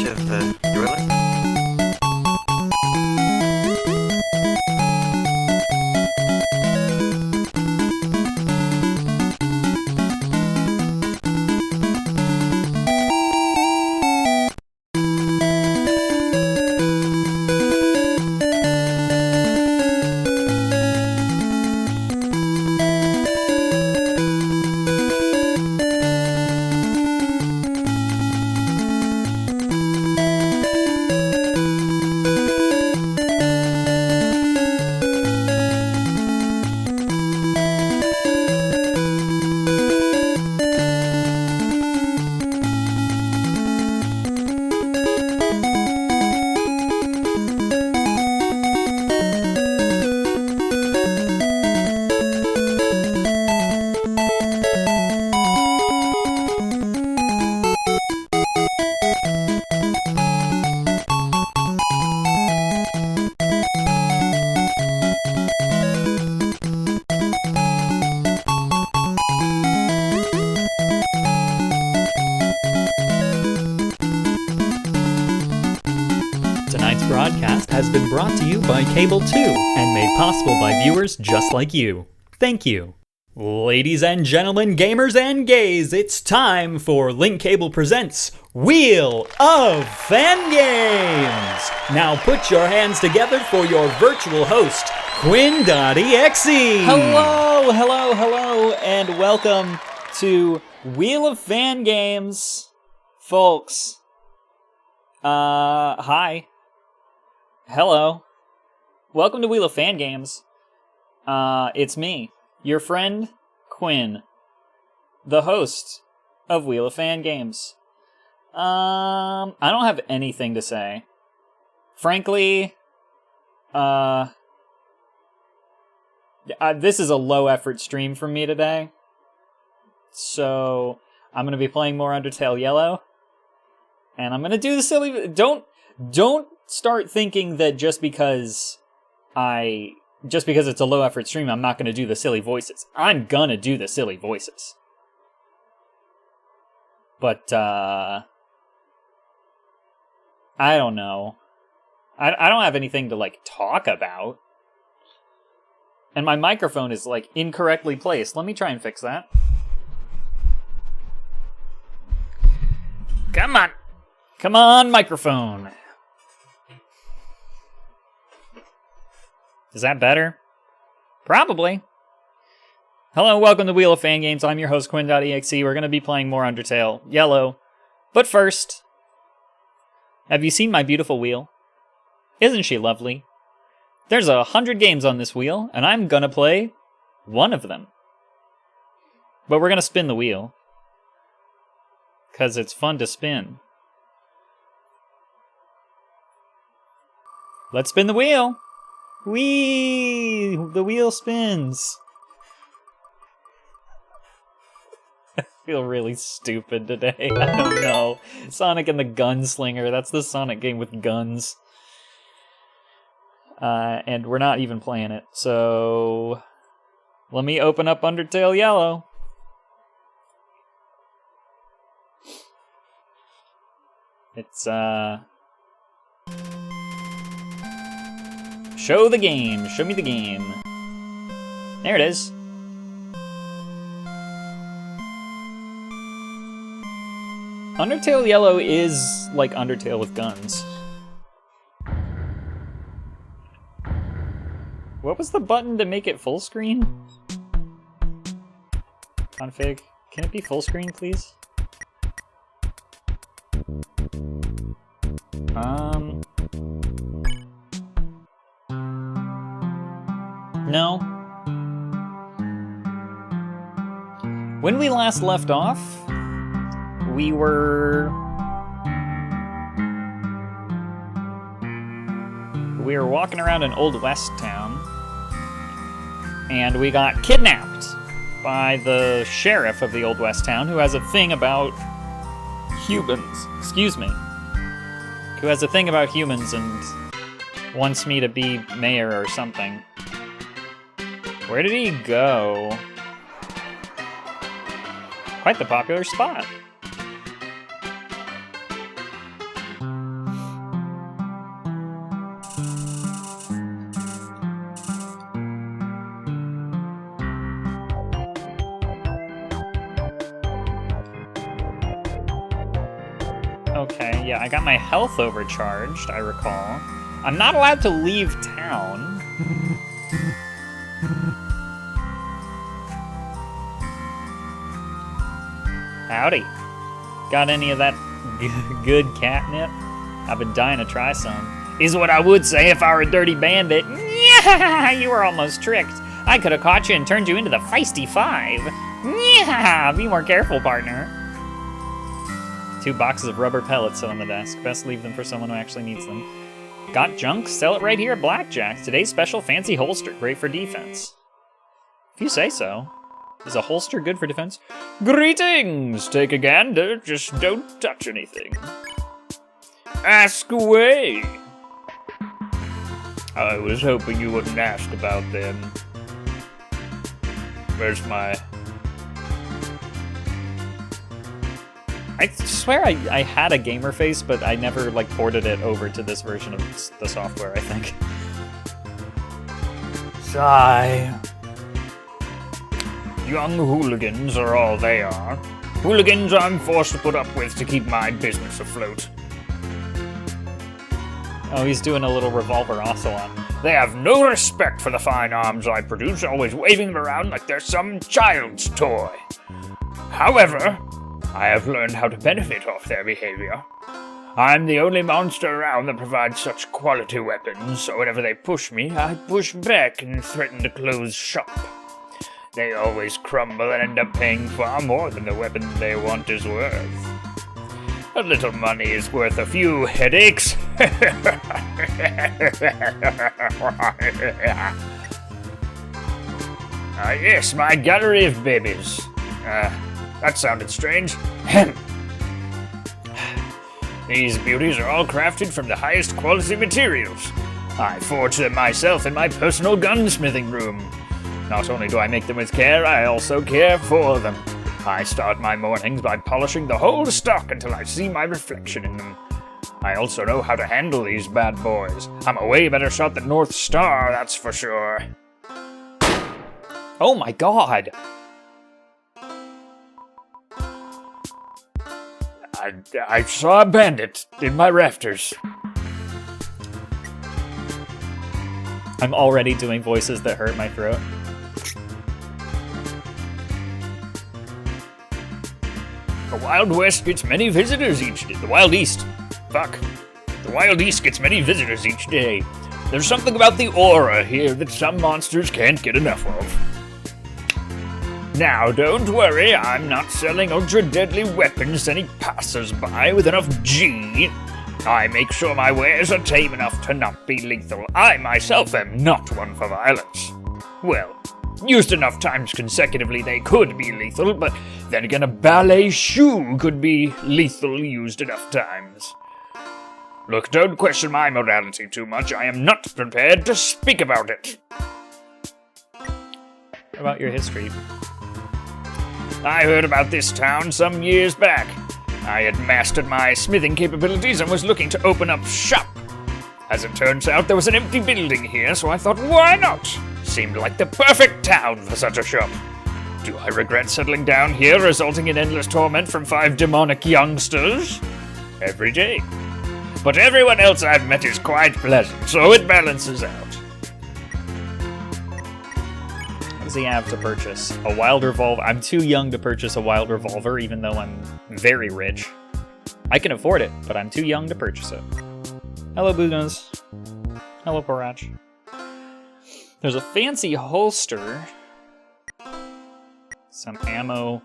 much of your life. Broadcast has been brought to you by Cable 2 and made possible by viewers just like you. Thank you. Ladies and gentlemen, gamers and gays, it's time for Link Cable Presents Wheel of FANGAMES! Now put your hands together for your virtual host, Quinn.exe! Hello, and welcome to Wheel of FANGAMES, folks. Hi. Hello. Welcome to Wheel of FANGAMES. It's me, your friend, Quinn, the host of Wheel of FANGAMES. I don't have anything to say. Frankly, this is a low-effort stream for me today. So, I'm going to be playing more Undertale Yellow. And I'm going to do the silly... Don't start thinking that just because it's a low effort stream, I'm not going to do the silly voices. I'm going to do the silly voices. But, I don't know. I don't have anything to, talk about. And my microphone is, incorrectly placed. Let me try and fix that. Come on. Come on, microphone. Is that better? Probably. Hello, welcome to Wheel of FANGAMES. I'm your host, Quinn.exe. We're going to be playing more Undertale Yellow. But first, have you seen my beautiful wheel? Isn't she lovely? There's 100 games on this wheel, and I'm going to play one of them. But we're going to spin the wheel. Because it's fun to spin. Let's spin the wheel! Whee! The wheel spins. I feel really stupid today. I don't know. Sonic and the Gunslinger. That's the Sonic game with guns. And we're not even playing it. So, let me open up Undertale Yellow. It's, show the game. Show me the game. There it is. Undertale Yellow is like Undertale with guns. What was the button to make it full screen? Config. Can it be full screen, please? No. When we last left off, we were walking around an Old West town, and we got kidnapped by the sheriff of the Old West town, who has a thing about humans. Excuse me. Who has a thing about humans and wants me to be mayor or something. Where did he go? Quite the popular spot. Okay, yeah, I got my health overcharged, I recall. I'm not allowed to leave town. Howdy. Got any of that good catnip? I've been dying to try some. Is what I would say if I were a dirty bandit. Yeah, you were almost tricked. I could have caught you and turned you into the feisty 5. Yeah, be more careful, partner. 2 boxes of rubber pellets sit on the desk. Best leave them for someone who actually needs them. Got junk? Sell it right here at Blackjack's. Today's special fancy holster. Great for defense. If you say so. Is a holster good for defense? Greetings! Take a gander, just don't touch anything. Ask away! I was hoping you wouldn't ask about them. Where's my... I swear I had a gamer face, but I never, like, ported it over to this version of the software, I think. Sigh. Young hooligans are all they are. Hooligans I'm forced to put up with to keep my business afloat. Oh, he's doing a little revolver ocelot. They have no respect for the fine arms I produce, always waving them around like they're some child's toy. However, I have learned how to benefit off their behavior. I'm the only monster around that provides such quality weapons, so whenever they push me, I push back and threaten to close shop. They always crumble and end up paying far more than the weapon they want is worth. A little money is worth a few headaches. Yes, my gallery of babies. That sounded strange. These beauties are all crafted from the highest quality materials. I forge them myself in my personal gunsmithing room. Not only do I make them with care, I also care for them. I start my mornings by polishing the whole stock until I see my reflection in them. I also know how to handle these bad boys. I'm a way better shot than North Star, that's for sure. Oh my god! I saw a bandit in my rafters. I'm already doing voices that hurt my throat. The Wild West gets many visitors each day. The Wild East. Fuck. The Wild East gets many visitors each day. There's something about the aura here that some monsters can't get enough of. Now, don't worry, I'm not selling ultra-deadly weapons to any passers-by with enough G. I make sure my wares are tame enough to not be lethal. I myself am not one for violence. Well, used enough times consecutively they could be lethal, but then again a ballet shoe could be lethal used enough times. Look, don't question my morality too much. I am not prepared to speak about it. About your history. I heard about this town some years back. I had mastered my smithing capabilities and was looking to open up shop. As it turns out, there was an empty building here, so I thought, why not? Seemed like the perfect town for such a shop. Do I regret settling down here, resulting in endless torment from 5 demonic youngsters? Every day. But everyone else I've met is quite pleasant, so it balances out. What does he have to purchase? A wild revolver. I'm too young to purchase a wild revolver, even though I'm very rich. I can afford it, but I'm too young to purchase it. Hello, Boogans. Hello, Porach. There's a fancy holster. Some ammo.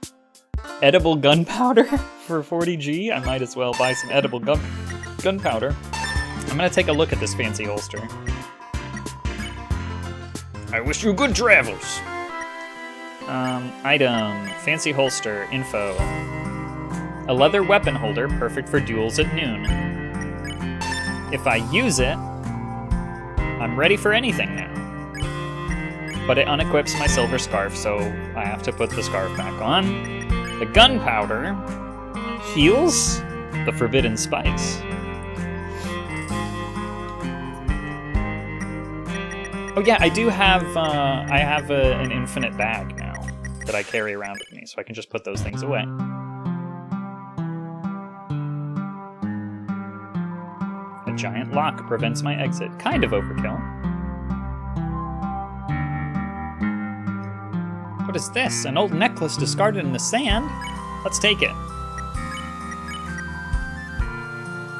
Edible gunpowder for 40G. I might as well buy some edible gunpowder. I'm gonna take a look at this fancy holster. I wish you good travels. Item. Fancy holster. Info. A leather weapon holder, perfect for duels at noon. If I use it, I'm ready for anything now. But it unequips my silver scarf, so I have to put the scarf back on. The gunpowder heals the forbidden spice. Oh yeah, I do have, an infinite bag now that I carry around with me, so I can just put those things away. A giant lock prevents my exit. Kind of overkill. What is this? An old necklace discarded in the sand? Let's take it.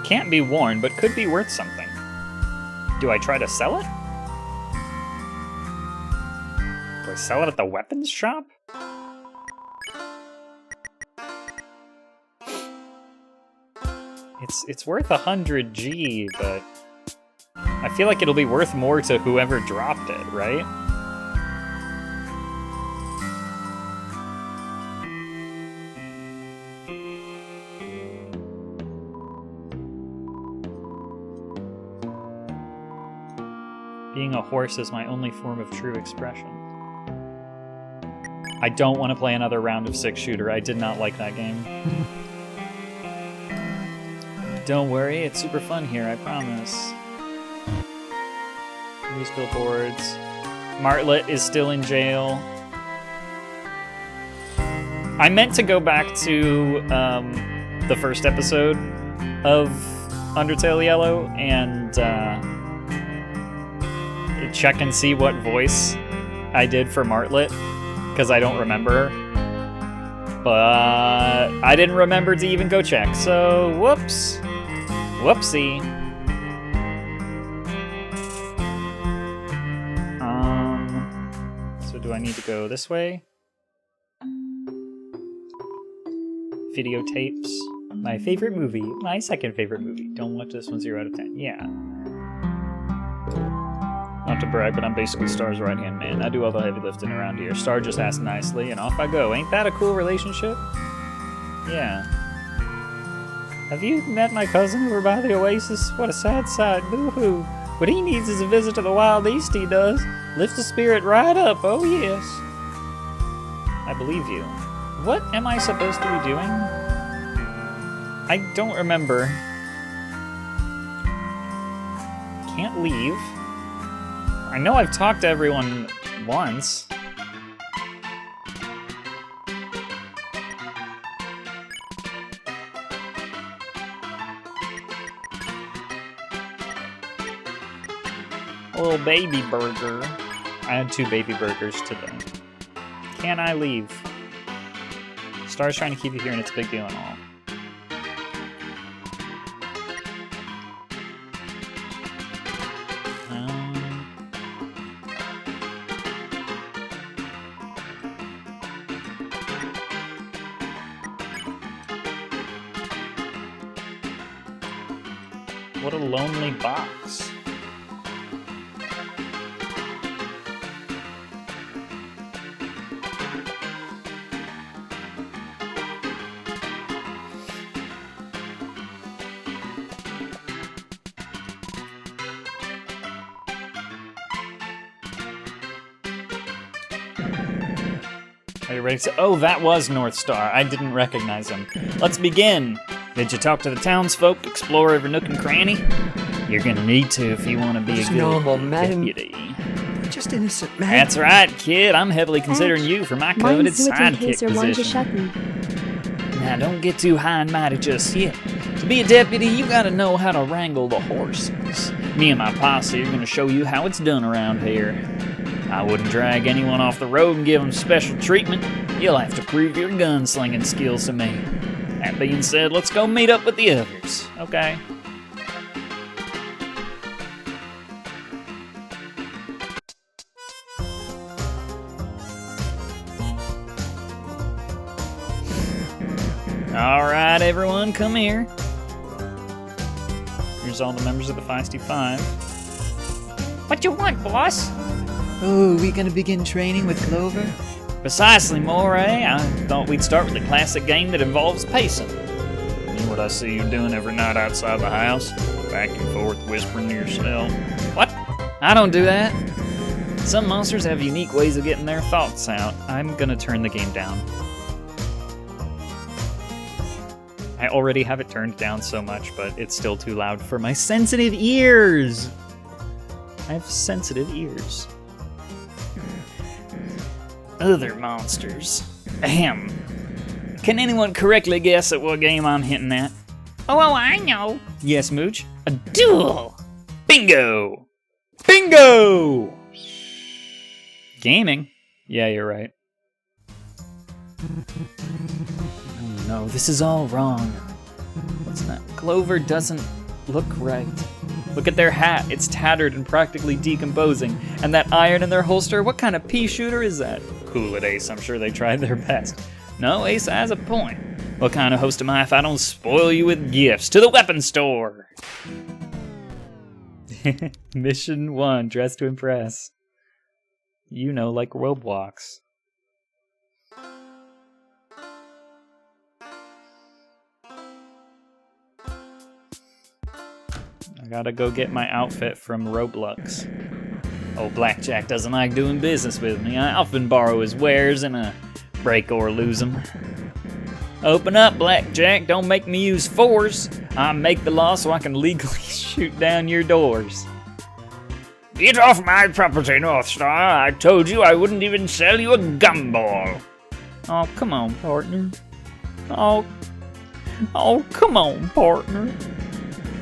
Can't be worn, but could be worth something. Do I try to sell it? Do I sell it at the weapons shop? It's worth 100 G, but I feel like it'll be worth more to whoever dropped it, right? Being a horse is my only form of true expression. I don't want to play another round of 6-shooter. I did not like that game. Don't worry, it's super fun here, I promise. News billboards. Martlet is still in jail. I meant to go back to the first episode of Undertale Yellow and check and see what voice I did for Martlet, because I don't remember. But I didn't remember to even go check, so whoops. Whoopsie. So do I need to go this way? Videotapes. My favorite movie. My second favorite movie. Don't watch this one 0 out of 10. Yeah. Not to brag, but I'm basically Star's right-hand man. I do all the heavy lifting around here. Star just asks nicely, and off I go. Ain't that a cool relationship? Yeah. Have you met my cousin over by the oasis? What a sad sight. Boo-hoo. What he needs is a visit to the Wild East, he does. Lift the spirit right up, oh yes. I believe you. What am I supposed to be doing? I don't remember. Can't leave. I know I've talked to everyone once. A little baby burger. I had 2 baby burgers today. Can I leave? Star's trying to keep you here and it's a big deal and all. What a lonely box. Are you ready to... Oh, that was North Star. I didn't recognize him. Let's begin. Did you talk to the townsfolk, explore every nook and cranny? You're gonna need to if you want to be a good normal man. deputy. Just innocent man. That's right, kid. I'm heavily considering you for my coveted sidekick position. Now, don't get too high and mighty just yet. To be a deputy, you gotta know how to wrangle the horses. Me and my posse are gonna show you how it's done around here. I wouldn't drag anyone off the road and give them special treatment. You'll have to prove your gunslinging skills to me. That being said, let's go meet up with the others, okay? Alright, everyone, come here. Here's all the members of the Feisty Five. What you want, boss? Oh, we gonna begin training with Clover? Precisely, Moray. I thought we'd start with a classic game that involves pacing. You know what I see you doing every night outside the house? Back and forth, whispering to yourself. What? I don't do that. Some monsters have unique ways of getting their thoughts out. I'm gonna turn the game down. I already have it turned down so much, but it's still too loud for my sensitive ears. I have sensitive ears. Other monsters. Ahem. Can anyone correctly guess at what game I'm hinting at? Oh, I know. Yes, Mooch? A duel! Bingo! Bingo! Gaming? Yeah, you're right. Oh no, this is all wrong. What's that? Clover doesn't look right. Look at their hat. It's tattered and practically decomposing. And that iron in their holster, what kind of pea shooter is that? Cool it, Ace. I'm sure they tried their best. No, Ace has a point. What kind of host am I if I don't spoil you with gifts? To the weapon store! Mission 1, dress to impress. You know, like Roblox. I gotta go get my outfit from Roblox. Old Blackjack doesn't like doing business with me. I often borrow his wares and break or lose them. Open up, Blackjack. Don't make me use force. I make the law so I can legally shoot down your doors. Get off my property, North Star. I told you I wouldn't even sell you a gumball. Oh, come on, partner. Oh, come on, partner.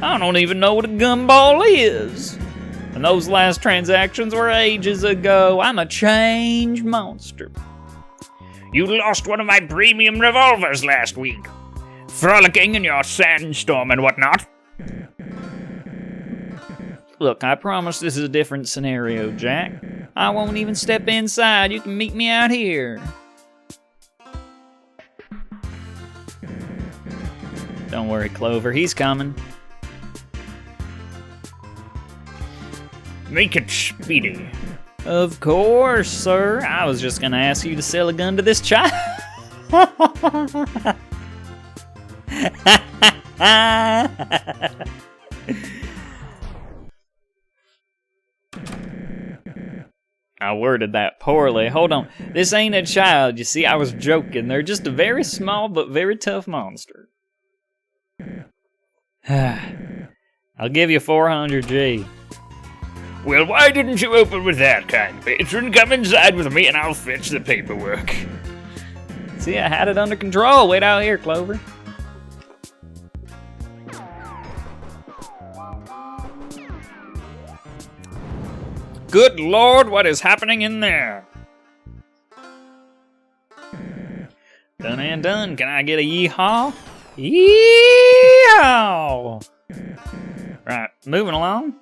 I don't even know what a gumball is. And those last transactions were ages ago. I'm a changed monster. You lost one of my premium revolvers last week. Frolicking in your sandstorm and whatnot. Look, I promise this is a different scenario, Jack. I won't even step inside. You can meet me out here. Don't worry, Clover. He's coming. Make it speedy. Of course, sir. I was just gonna ask you to sell a gun to this child. I worded that poorly. Hold on. This ain't a child. You see, I was joking. They're just a very small but very tough monster. I'll give you 400 G. Well, why didn't you open with that, kind patron? Come inside with me and I'll fetch the paperwork. See, I had it under control. Wait out here, Clover. Good Lord, what is happening in there? Done and done. Can I get a yeehaw? Yeehaw! Right, moving along.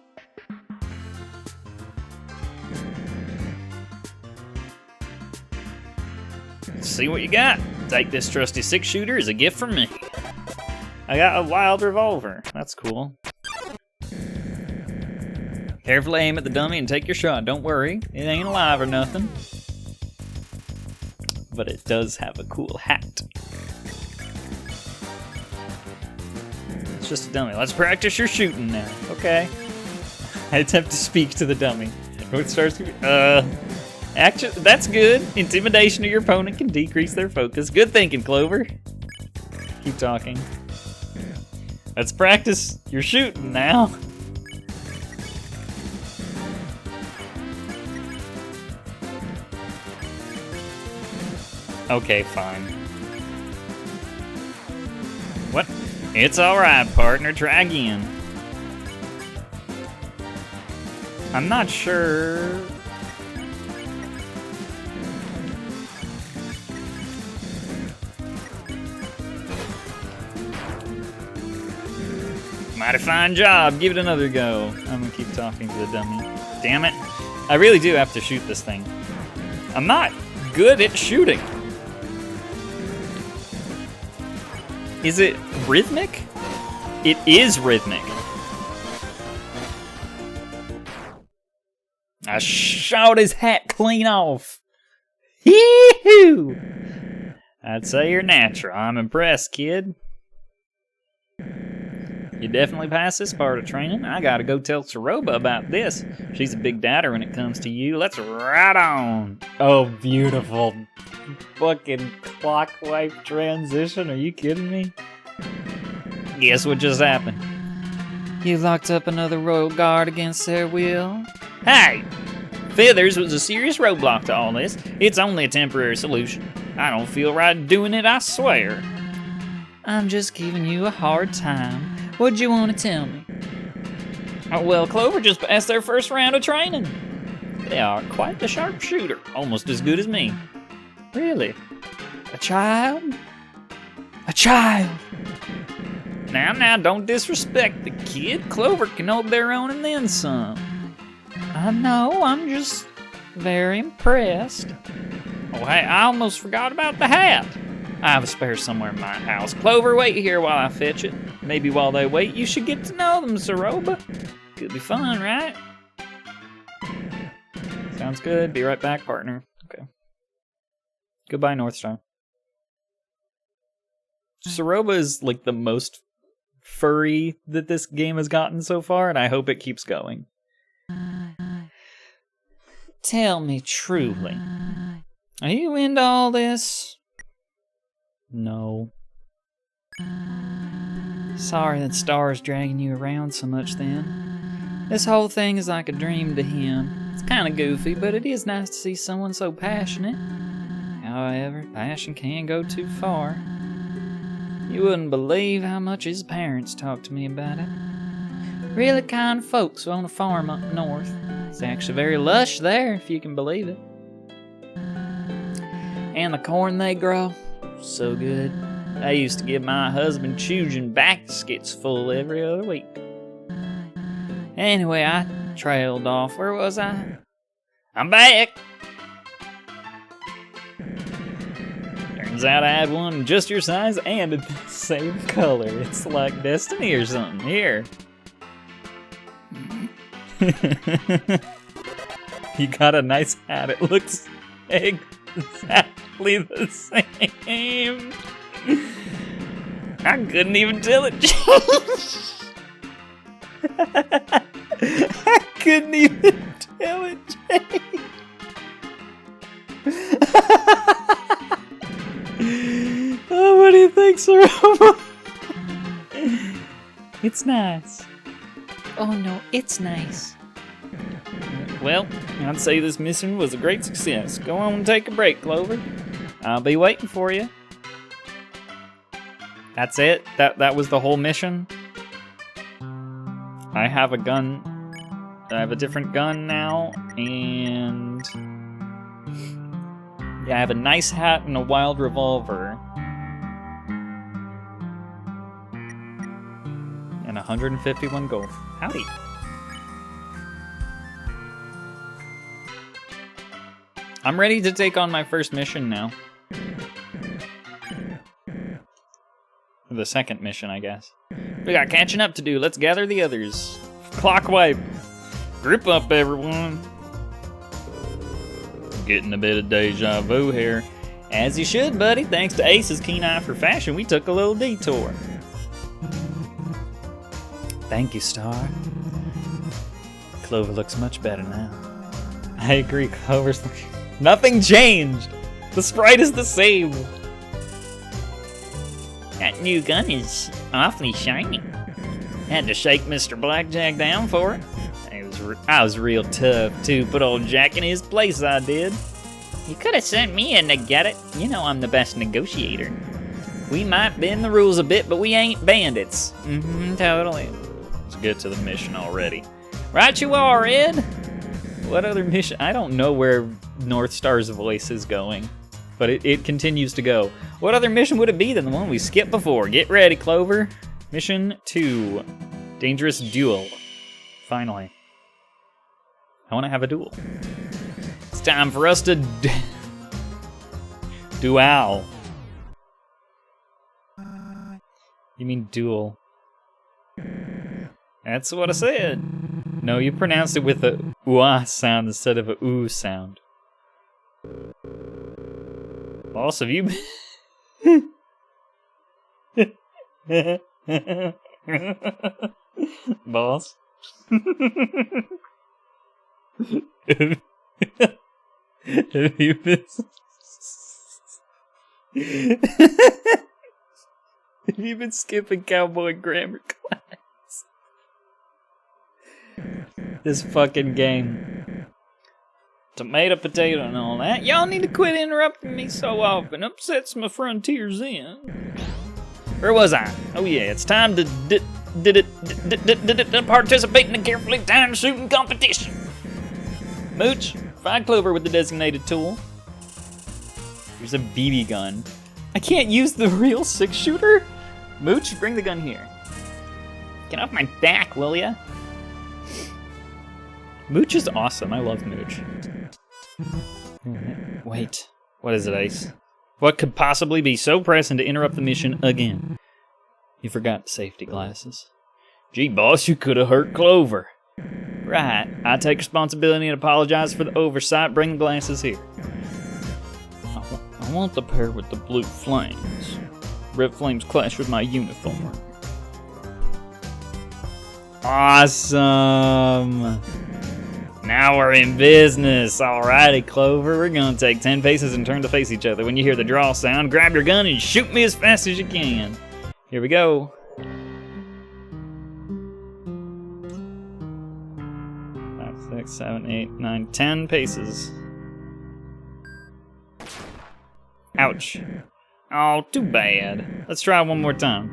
Let's see what you got. Take this trusty 6-shooter as a gift from me. I got a wild revolver. That's cool. Carefully aim at the dummy and take your shot. Don't worry, it ain't alive or nothing. But it does have a cool hat. It's just a dummy. Let's practice your shooting now. Okay. I attempt to speak to the dummy. It starts. Actually, that's good. Intimidation of your opponent can decrease their focus. Good thinking, Clover. Keep talking. Let's practice your shooting now. Okay, fine. What? It's alright, partner. Try again. I'm not sure. Mighty fine job. Give it another go. I'm gonna keep talking to the dummy. Damn it. I really do have to shoot this thing. I'm not good at shooting. Is it rhythmic? It is rhythmic. I shot his hat clean off. Yee-hoo! I'd say you're natural. I'm impressed, kid. You definitely passed this part of training. I gotta go tell Saroba about this. She's a big doubter when it comes to you. Let's ride on. Oh, beautiful. Fucking clockwise transition. Are you kidding me? Guess what just happened? You locked up another royal guard against their will? Hey! Feathers was a serious roadblock to all this. It's only a temporary solution. I don't feel right doing it, I swear. I'm just giving you a hard time. What'd you want to tell me? Oh, well, Clover just passed their first round of training. They are quite the sharpshooter, almost as good as me. Really? A child? A child! Now, don't disrespect the kid. Clover can hold their own and then some. I know, I'm just very impressed. Oh, hey, I almost forgot about the hat. I have a spare somewhere in my house. Clover, wait here while I fetch it. Maybe while they wait, you should get to know them, Saroba. Could be fun, right? Sounds good. Be right back, partner. Okay. Goodbye, Northstar. Saroba is like the most furry that this game has gotten so far, and I hope it keeps going. Tell me truly, are you into all this? No. Sorry that Star's dragging you around so much then. This whole thing is like a dream to him. It's kind of goofy, but it is nice to see someone so passionate. However, passion can go too far. You wouldn't believe how much his parents talked to me about it. Really kind folks who own a farm up north. It's actually very lush there, if you can believe it. And the corn they grow, so good. I used to give my husband Chujin baskets full every other week. Anyway, I trailed off. Where was I? I'm back! Turns out I had one just your size and the same color. It's like destiny or something. Here. You got a nice hat. It looks exactly the same. I couldn't even tell it changed. I couldn't even tell it changed. Oh, what do you think, Saroba? It's nice. Oh no, it's nice. Well, I'd say this mission was a great success. Go on and take a break, Clover. I'll be waiting for you. That's it? That was the whole mission? I have a gun. I have a different gun now, and yeah, I have a nice hat and a wild revolver. And 151 gold. Howdy. I'm ready to take on my first mission now. The second mission, I guess. We got catching up to do. Let's gather the others. Clock wipe. Grip up, everyone. Getting a bit of deja vu here. As you should, buddy. Thanks to Ace's keen eye for fashion, we took a little detour. Thank you, Star. Clover looks much better now. I agree, Clover's looking... Nothing changed! The sprite is the same! That new gun is awfully shiny. Had to shake Mr. Blackjack down for it. I was real tough, too. Put old Jack in his place, I did. You could have sent me in to get it. You know I'm the best negotiator. We might bend the rules a bit, but we ain't bandits. Totally. Let's get to the mission already. Right you are, Ed. What other mission? I don't know where Northstar's voice is going, but it continues to go. What other mission would it be than the one we skipped before? Get ready, Clover. Mission 2. Dangerous Duel. Finally. I want to have a duel. It's time for us to duel. You mean duel. That's what I said. No, you pronounced it with a ooh sound instead of a ooh sound. Boss, have you been... Boss? Have you been... Have you been skipping cowboy grammar class? This fucking game. Tomato, potato, and all that. Y'all need to quit interrupting me so often. Upsets my frontiers in. Where was I? Oh yeah, it's time to did it participate in a carefully timed shooting competition? Mooch, find Clover with the designated tool. Here's a BB gun. I can't use the real 6-shooter? Mooch, bring the gun here. Get off my back, will ya? Mooch is awesome. I love Mooch. Wait. What is it, Ace? What could possibly be so pressing to interrupt the mission again? You forgot the safety glasses. Gee, boss, you could have hurt Clover. Right. I take responsibility and apologize for the oversight. Bring the glasses here. I want the pair with the blue flames. Red flames clash with my uniform. Awesome. Now we're in business. Alrighty, Clover. We're gonna take 10 paces and turn to face each other. When you hear the draw sound, grab your gun and shoot me as fast as you can. Here we go. 5, 6, 7, 8, 9, 10 paces. Ouch. Oh, too bad. Let's try one more time.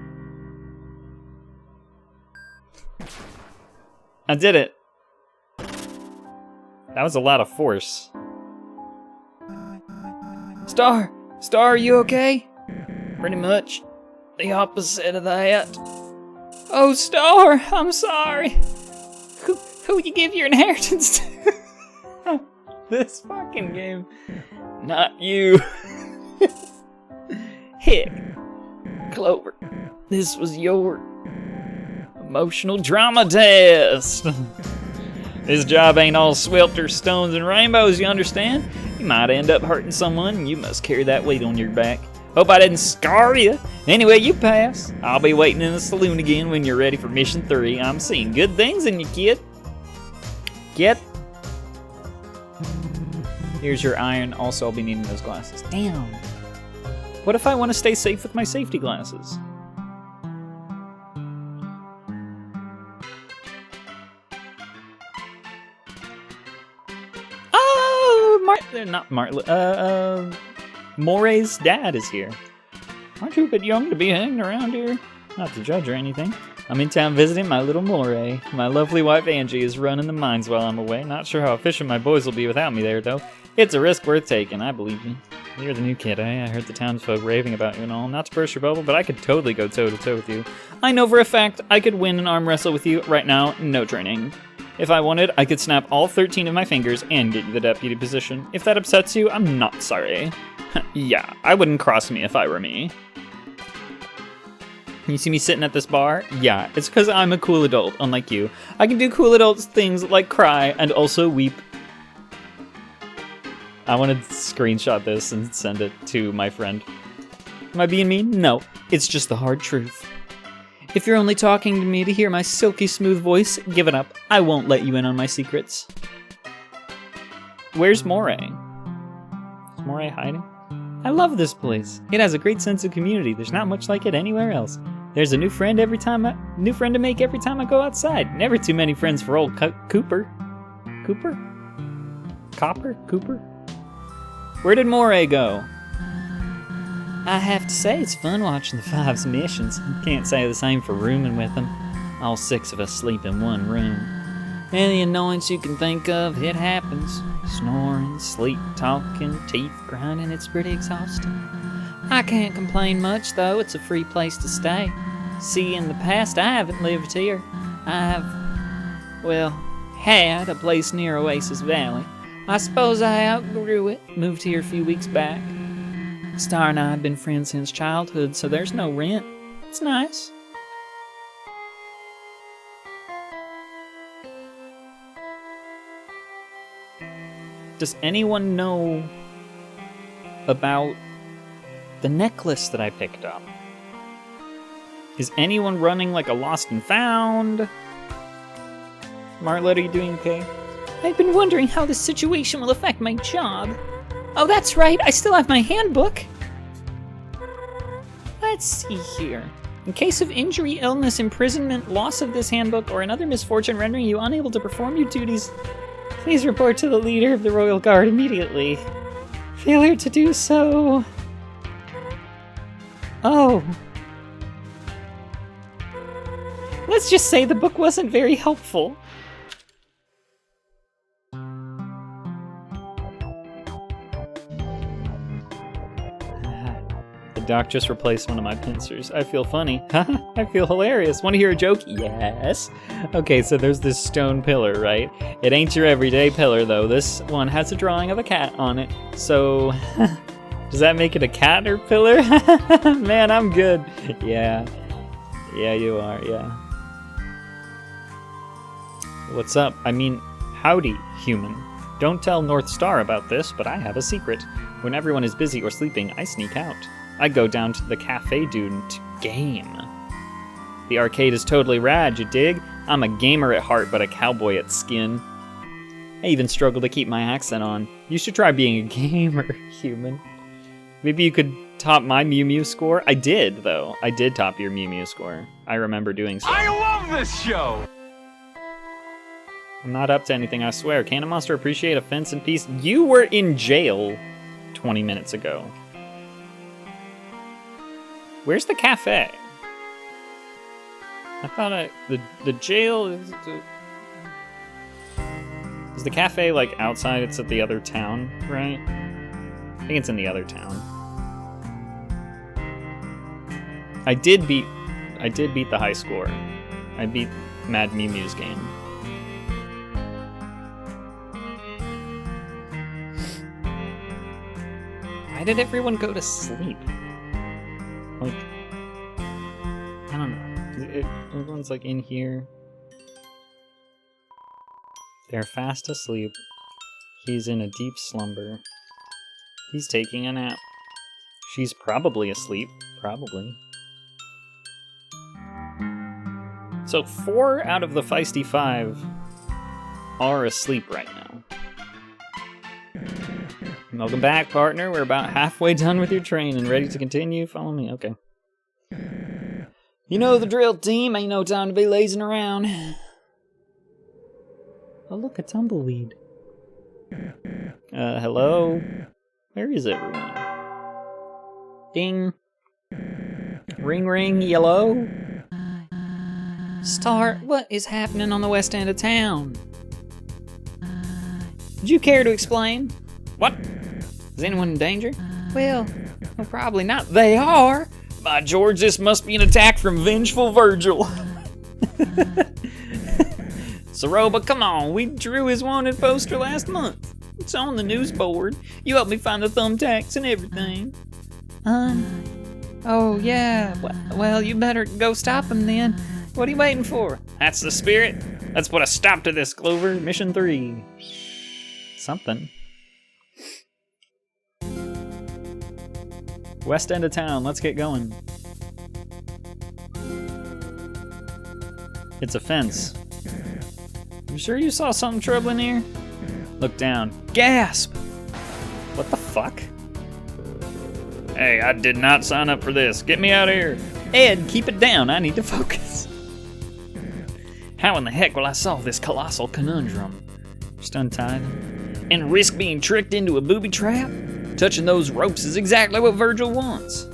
I did it. That was a lot of force. Star, are you okay? Pretty much the opposite of that. Oh, Star, I'm sorry. Who you give your inheritance to? This fucking game. Not you. Hick. Clover, this was your emotional drama test. This job ain't all swelter, stones, and rainbows, you understand? You might end up hurting someone, and you must carry that weight on your back. Hope I didn't scar you. Anyway, you pass. I'll be waiting in the saloon again when you're ready for Mission 3. I'm seeing good things in you, kid. Get. Here's your iron. Also, I'll be needing those glasses. Damn. What if I want to stay safe with my safety glasses? Moray's dad is here. Aren't you a bit young to be hanging around here? Not to judge or anything. I'm in town visiting my little Moray. My lovely wife Angie is running the mines while I'm away. Not sure how efficient my boys will be without me there, though. It's a risk worth taking, I believe you. You're the new kid, eh? I heard the townsfolk raving about you and all. Not to burst your bubble, but I could totally go toe-to-toe with you. I know for a fact I could win an arm wrestle with you right now, no training. If I wanted, I could snap all 13 of my fingers and get you the deputy position. If that upsets you, I'm not sorry. Yeah, I wouldn't cross me if I were me. You see me sitting at this bar? Yeah, it's because I'm a cool adult, unlike you. I can do cool adult things like cry and also weep. I want to screenshot this and send it to my friend. Am I being mean? No, it's just the hard truth. If you're only talking to me to hear my silky smooth voice, give it up. I won't let you in on my secrets. Where's Moray? Is Moray hiding? I love this place. It has a great sense of community. There's not much like it anywhere else. There's a new friend to make every time I go outside. Never too many friends for old Cooper. Cooper? Copper? Cooper? Where did Moray go? I have to say it's fun watching the Five's missions. Can't say the same for rooming with them. All 6 of us sleep in one room. Any annoyance you can think of, it happens. Snoring, sleep talking, teeth grinding, it's pretty exhausting. I can't complain much, though. It's a free place to stay. See, in the past, I haven't lived here. I've, had a place near Oasis Valley. I suppose I outgrew it. Moved here a few weeks back. Star and I have been friends since childhood, so there's no rent. It's nice. Does anyone know about the necklace that I picked up? Is anyone running like a lost and found? Marlette, are you doing okay? I've been wondering how this situation will affect my job. Oh, that's right, I still have my handbook. Let's see here. In case of injury, illness, imprisonment, loss of this handbook, or another misfortune rendering you unable to perform your duties, please report to the leader of the Royal Guard immediately. Failure to do so... Oh. Let's just say the book wasn't very helpful. The doc just replaced one of my pincers. I feel funny. I feel hilarious. Want to hear a joke? Yes. Okay, so there's this stone pillar, right? It ain't your everyday pillar, though. This one has a drawing of a cat on it. So, does that make it a cat or pillar? Man, I'm good. Yeah. Yeah, you are, yeah. What's up? I mean, howdy, human. Don't tell North Star about this, but I have a secret. When everyone is busy or sleeping, I sneak out. I go down to the cafe dude to game. The arcade is totally rad, you dig? I'm a gamer at heart, but a cowboy at skin. I even struggle to keep my accent on. You should try being a gamer, human. Maybe you could top my Mew Mew score? I did, though. I did top your Mew Mew score. I remember doing so. I love this show! I'm not up to anything, I swear. Can a monster appreciate offense and peace? You were in jail 20 minutes ago. Where's the cafe? I thought the jail is... Is the cafe, like, outside? It's at the other town, right? I think it's in the other town. I did beat the high score. I beat Mad Mew Mew's game. Why did everyone go to sleep? Like, I don't know. Everyone's like in here. They're fast asleep. He's in a deep slumber. He's taking a nap. She's probably asleep. Probably. So 4 out of the feisty 5 are asleep right now. Welcome back, partner. We're about halfway done with your train and ready to continue. Follow me. Okay. You know the drill, team. Ain't no time to be lazing around. Oh, look, a tumbleweed. Hello? Where is everyone? Ding. Ring, ring, yellow. Star, what is happening on the west end of town? Would you care to explain? What? Is anyone in danger? Well, probably not. They are! By George, this must be an attack from Vengeful Virgil. Saroba, come on. We drew his wanted poster last month. It's on the news board. You helped me find the thumbtacks and everything. Oh, yeah. Well, you better go stop him then. What are you waiting for? That's the spirit. Let's put a stop to this, Clover. Mission 3. Something. West end of town, let's get going. It's a fence. You sure you saw something troubling here? Look down. Gasp! What the fuck? Hey, I did not sign up for this. Get me out of here. Ed, keep it down. I need to focus. How in the heck will I solve this colossal conundrum? Just untie them. And risk being tricked into a booby trap? Touching those ropes is exactly what Virgil wants.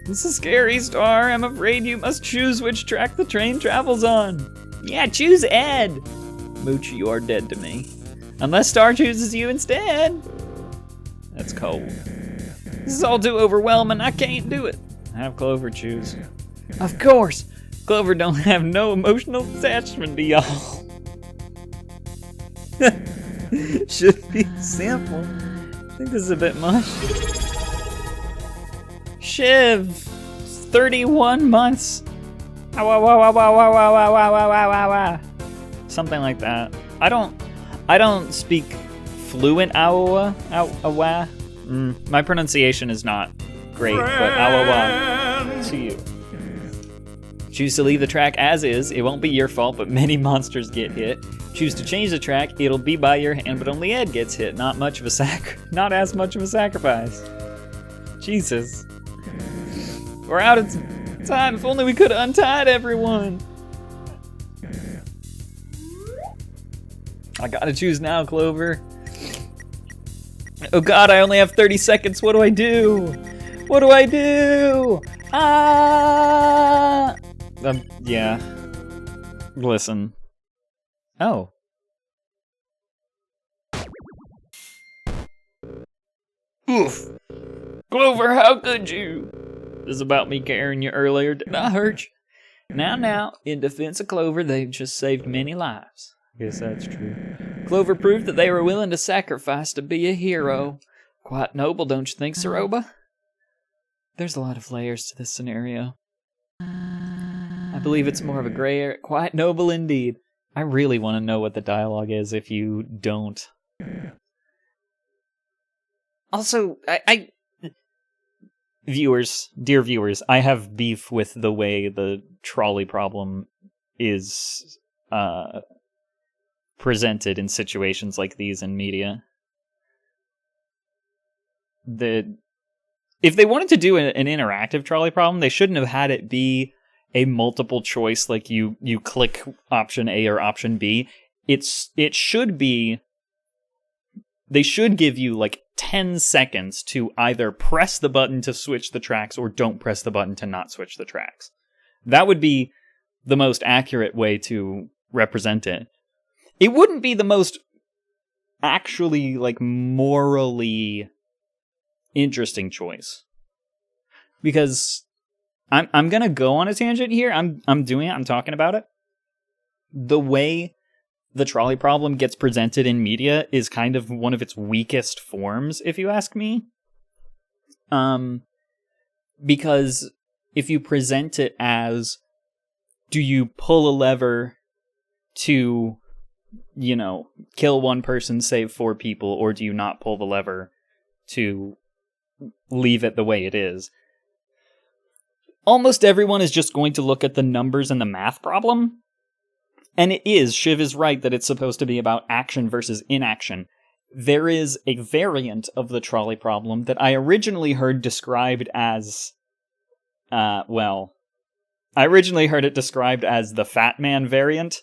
This is scary, Star. I'm afraid you must choose which track the train travels on. Yeah, choose Ed. Mooch, you are dead to me. Unless Star chooses you instead. That's cold. This is all too overwhelming. I can't do it. Have Clover choose. Of course. Clover don't have no emotional attachment to y'all. Should be simple. I think this is a bit much. Shiv, 31 months. Something like that. I don't speak fluent Awawa. My pronunciation is not great, but Awawa to you. Choose to leave the track as is. It won't be your fault, but many monsters get hit. Choose to change the track. It'll be by your hand, but only Ed gets hit. Not as much of a sacrifice. Jesus. We're out of time. If only we could have untied everyone. I gotta choose now, Clover. Oh God, I only have 30 seconds. What do I do? What do I do? Ah! Yeah. Listen. Oh. Oof. Clover, how could you? This is about me carrying you earlier. Did I hurt you? Now, in defense of Clover, they've just saved many lives. Guess that's true. Clover proved that they were willing to sacrifice to be a hero. Quite noble, don't you think, Saroba? There's a lot of layers to this scenario. I believe it's more of a gray area. Quite noble indeed. I really want to know what the dialogue is if you don't. Also, dear viewers, I have beef with the way the trolley problem is presented in situations like these in media. If they wanted to do an interactive trolley problem, they shouldn't have had it be a multiple choice, like you click option A or option B. It should be, they should give you like 10 seconds to either press the button to switch the tracks or don't press the button to not switch the tracks. That would be the most accurate way to represent it. It wouldn't be the most actually like morally interesting choice, because I'm gonna go on a tangent here. I'm doing it. I'm talking about it. The way the trolley problem gets presented in media is kind of one of its weakest forms, if you ask me. Because if you present it as, do you pull a lever to, kill one person, save 4 people, or do you not pull the lever to leave it the way it is? Almost everyone is just going to look at the numbers and the math problem. And it is, Shiv is right that it's supposed to be about action versus inaction. There is a variant of the trolley problem that I originally heard described as, I originally heard it described as the Fat Man variant,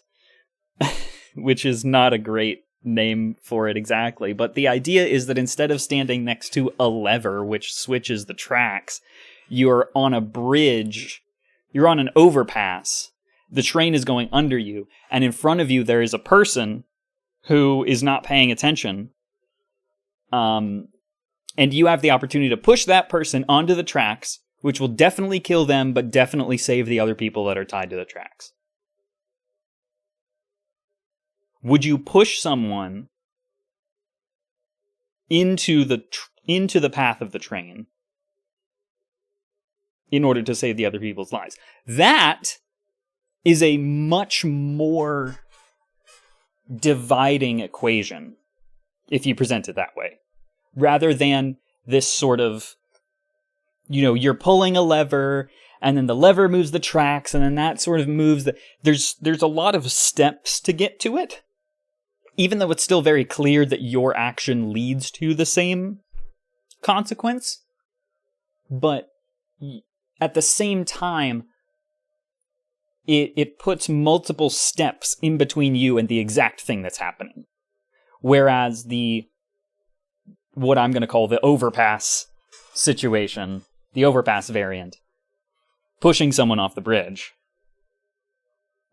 which is not a great name for it exactly, but the idea is that instead of standing next to a lever which switches the tracks, you're on a bridge, you're on an overpass, the train is going under you, and in front of you there is a person who is not paying attention, and you have the opportunity to push that person onto the tracks, which will definitely kill them, but definitely save the other people that are tied to the tracks. Would you push someone into the path of the train in order to save the other people's lives? That is a much more dividing equation if you present it that way, rather than this sort of, you're pulling a lever and then the lever moves the tracks and then that sort of moves there's a lot of steps to get to it, even though it's still very clear that your action leads to the same consequence. But at the same time, it puts multiple steps in between you and the exact thing that's happening. Whereas what I'm going to call the overpass situation, the overpass variant, pushing someone off the bridge,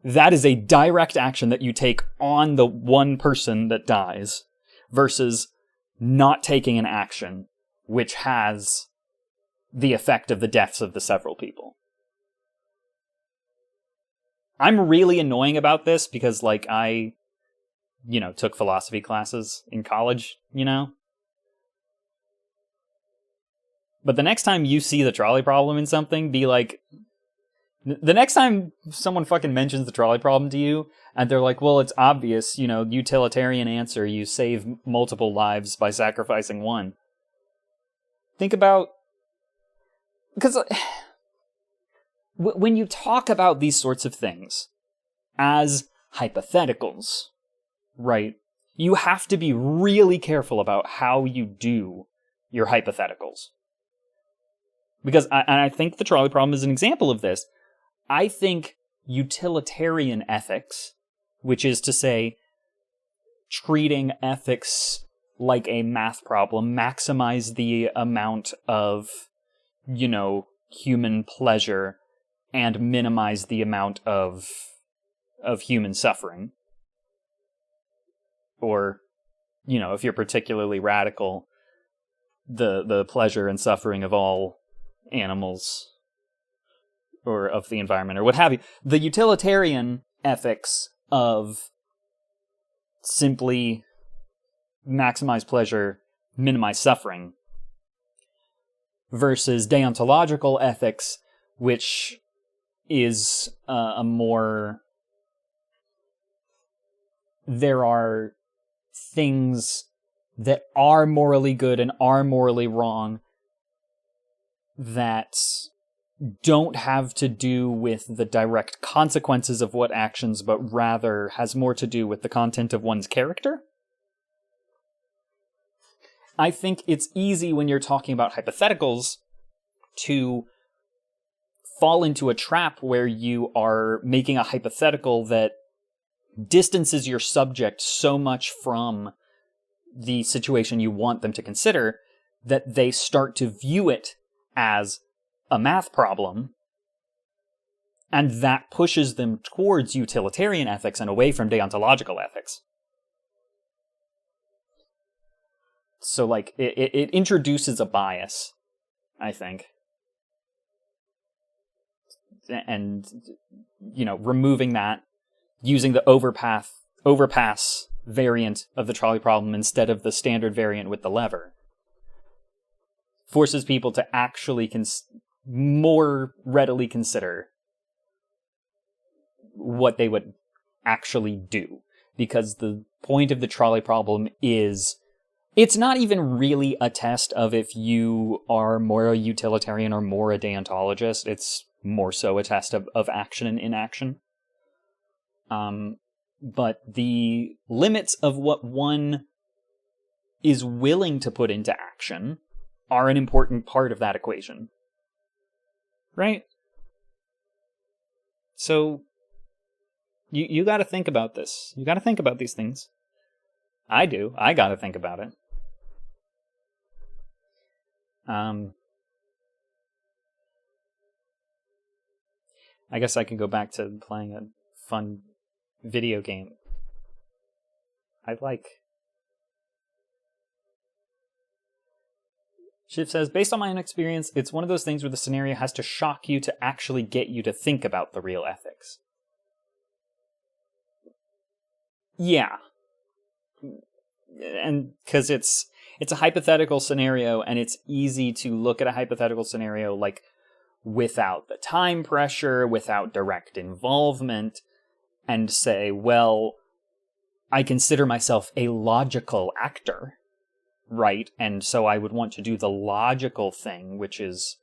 that is a direct action that you take on the one person that dies, versus not taking an action which has the effect of the deaths of the several people. I'm really annoying about this because, I, took philosophy classes in college, But the next time you see the trolley problem in something, be like, the next time someone fucking mentions the trolley problem to you, and they're like, well, it's obvious, utilitarian answer, you save multiple lives by sacrificing one. Think about, because when you talk about these sorts of things as hypotheticals, right, you have to be really careful about how you do your hypotheticals. Because I think the trolley problem is an example of this. I think utilitarian ethics, which is to say, treating ethics like a math problem, maximize the amount of, human pleasure and minimize the amount of human suffering. Or, you know, if you're particularly radical, the pleasure and suffering of all animals or of the environment or what have you. The utilitarian ethics of simply maximize pleasure, minimize suffering, versus deontological ethics, which is a more... There are things that are morally good and are morally wrong that don't have to do with the direct consequences of what actions, but rather has more to do with the content of one's character. I think it's easy when you're talking about hypotheticals to fall into a trap where you are making a hypothetical that distances your subject so much from the situation you want them to consider that they start to view it as a math problem, and that pushes them towards utilitarian ethics and away from deontological ethics. So, like, it introduces a bias, I think. And, you know, removing that, using the overpass variant of the trolley problem instead of the standard variant with the lever, forces people to actually more readily consider what they would actually do. Because the point of the trolley problem is, it's not even really a test of if you are more a utilitarian or more a deontologist. It's more so a test of action and inaction. But the limits of what one is willing to put into action are an important part of that equation. Right? So, you gotta think about this. You gotta think about these things. I do. I gotta think about it. I guess I could go back to playing a fun video game. Shiv says, based on my own experience, it's one of those things where the scenario has to shock you to actually get you to think about the real ethics. Yeah. And because it's a hypothetical scenario, and it's easy to look at a hypothetical scenario like without the time pressure, without direct involvement, and say, well, I consider myself a logical actor, right? And so I would want to do the logical thing, which is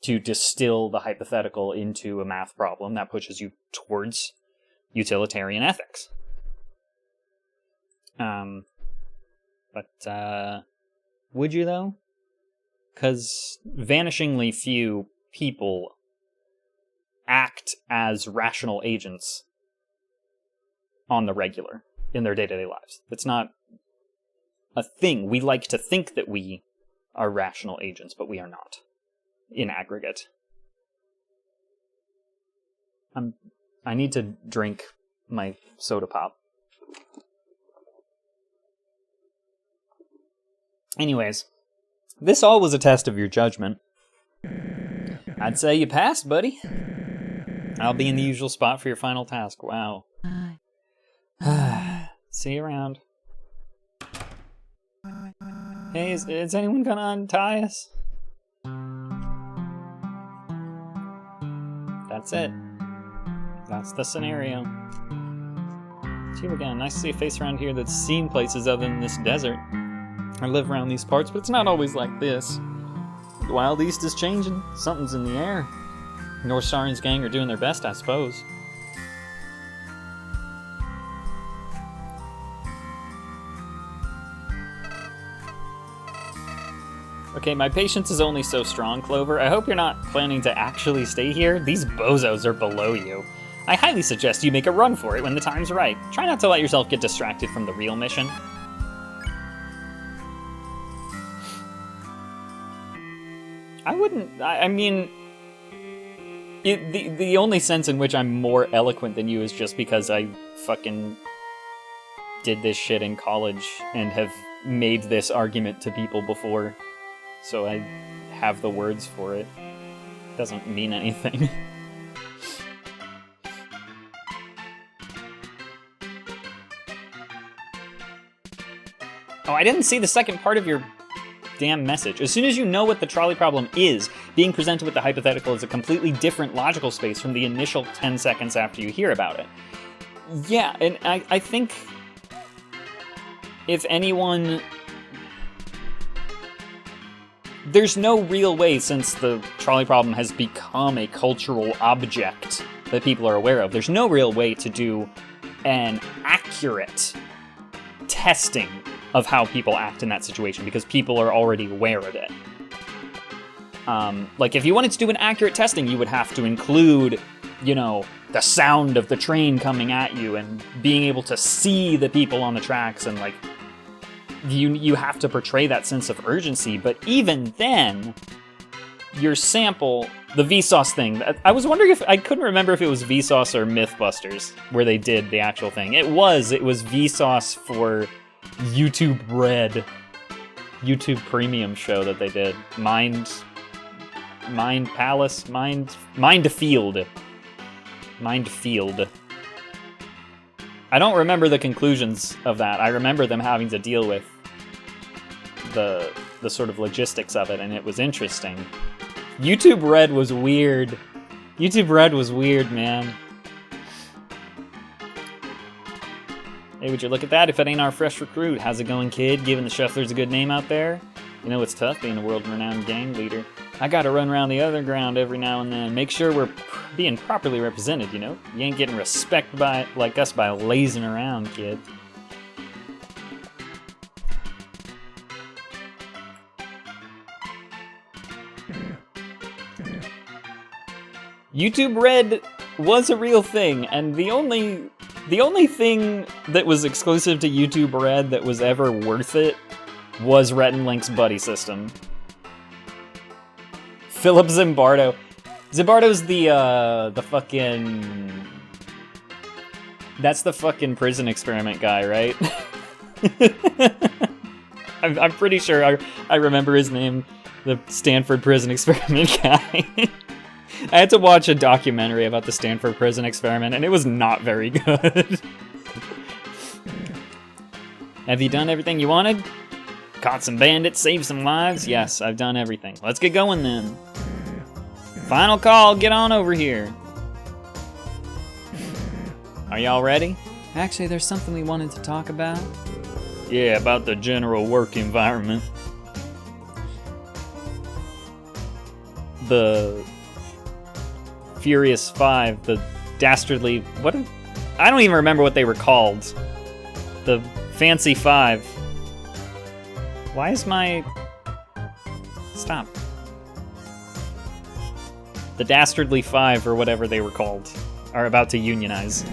to distill the hypothetical into a math problem that pushes you towards utilitarian ethics. But would you, though? Because vanishingly few people act as rational agents on the regular in their day-to-day lives. It's not a thing. We like to think that we are rational agents, but we are not in aggregate. I need to drink my soda pop. Anyways, this all was a test of your judgment. I'd say you passed, buddy. I'll be in the usual spot for your final task. Wow. See you around. Hey, is anyone gonna untie us? That's it. That's the scenario. See you again. Nice to see a face around here that's seen places other than this desert. I live around these parts, but it's not always like this. The Wild East is changing. Something's in the air. North Star and his gang are doing their best, I suppose. Okay, my patience is only so strong, Clover. I hope you're not planning to actually stay here. These bozos are below you. I highly suggest you make a run for it when the time's right. Try not to let yourself get distracted from the real mission. I mean, the only sense in which I'm more eloquent than you is just because I fucking did this shit in college and have made this argument to people before. So I have the words for it. Doesn't mean anything. Oh, I didn't see the second part of your damn message. As soon as you know what the trolley problem is, being presented with the hypothetical is a completely different logical space from the initial 10 seconds after you hear about it. Yeah, and I think if anyone... There's no real way, since the trolley problem has become a cultural object that people are aware of, there's no real way to do an accurate testing of how people act in that situation, because people are already aware of it. Like, if you wanted to do an accurate testing, you would have to include, you know, the sound of the train coming at you and being able to see the people on the tracks, and, like, you have to portray that sense of urgency. But even then, your sample, the Vsauce thing, I was wondering if, I couldn't remember if it was Vsauce or Mythbusters where they did the actual thing. It was Vsauce for YouTube Red, YouTube Premium show that they did. Mind Field. I don't remember the conclusions of that. I remember them having to deal with the sort of logistics of it, and it was interesting. YouTube Red was weird. YouTube Red was weird, man. Hey, would you look at that if it ain't our fresh recruit? How's it going, kid? Giving the Shufflers a good name out there? You know it's tough being a world-renowned gang leader. I gotta run around the other ground every now and then. Make sure we're being properly represented, you know? You ain't getting respect like us by lazing around, kid. YouTube Red was a real thing, and the only thing that was exclusive to YouTube Red that was ever worth it was Rhett and Link's buddy system. Philip Zimbardo. Zimbardo's the fucking... That's the fucking prison experiment guy, right? I'm pretty sure I remember his name, the Stanford prison experiment guy. I had to watch a documentary about the Stanford prison experiment, and it was not very good. Have you done everything you wanted? Caught some bandits, saved some lives? Yes, I've done everything. Let's get going then. Final call, get on over here. Are y'all ready? Actually, there's something we wanted to talk about. Yeah, about the general work environment. The Furious Five, the dastardly... I don't even remember what they were called. The Fancy Five. Why is my... Stop. The Dastardly Five, or whatever they were called, are about to unionize.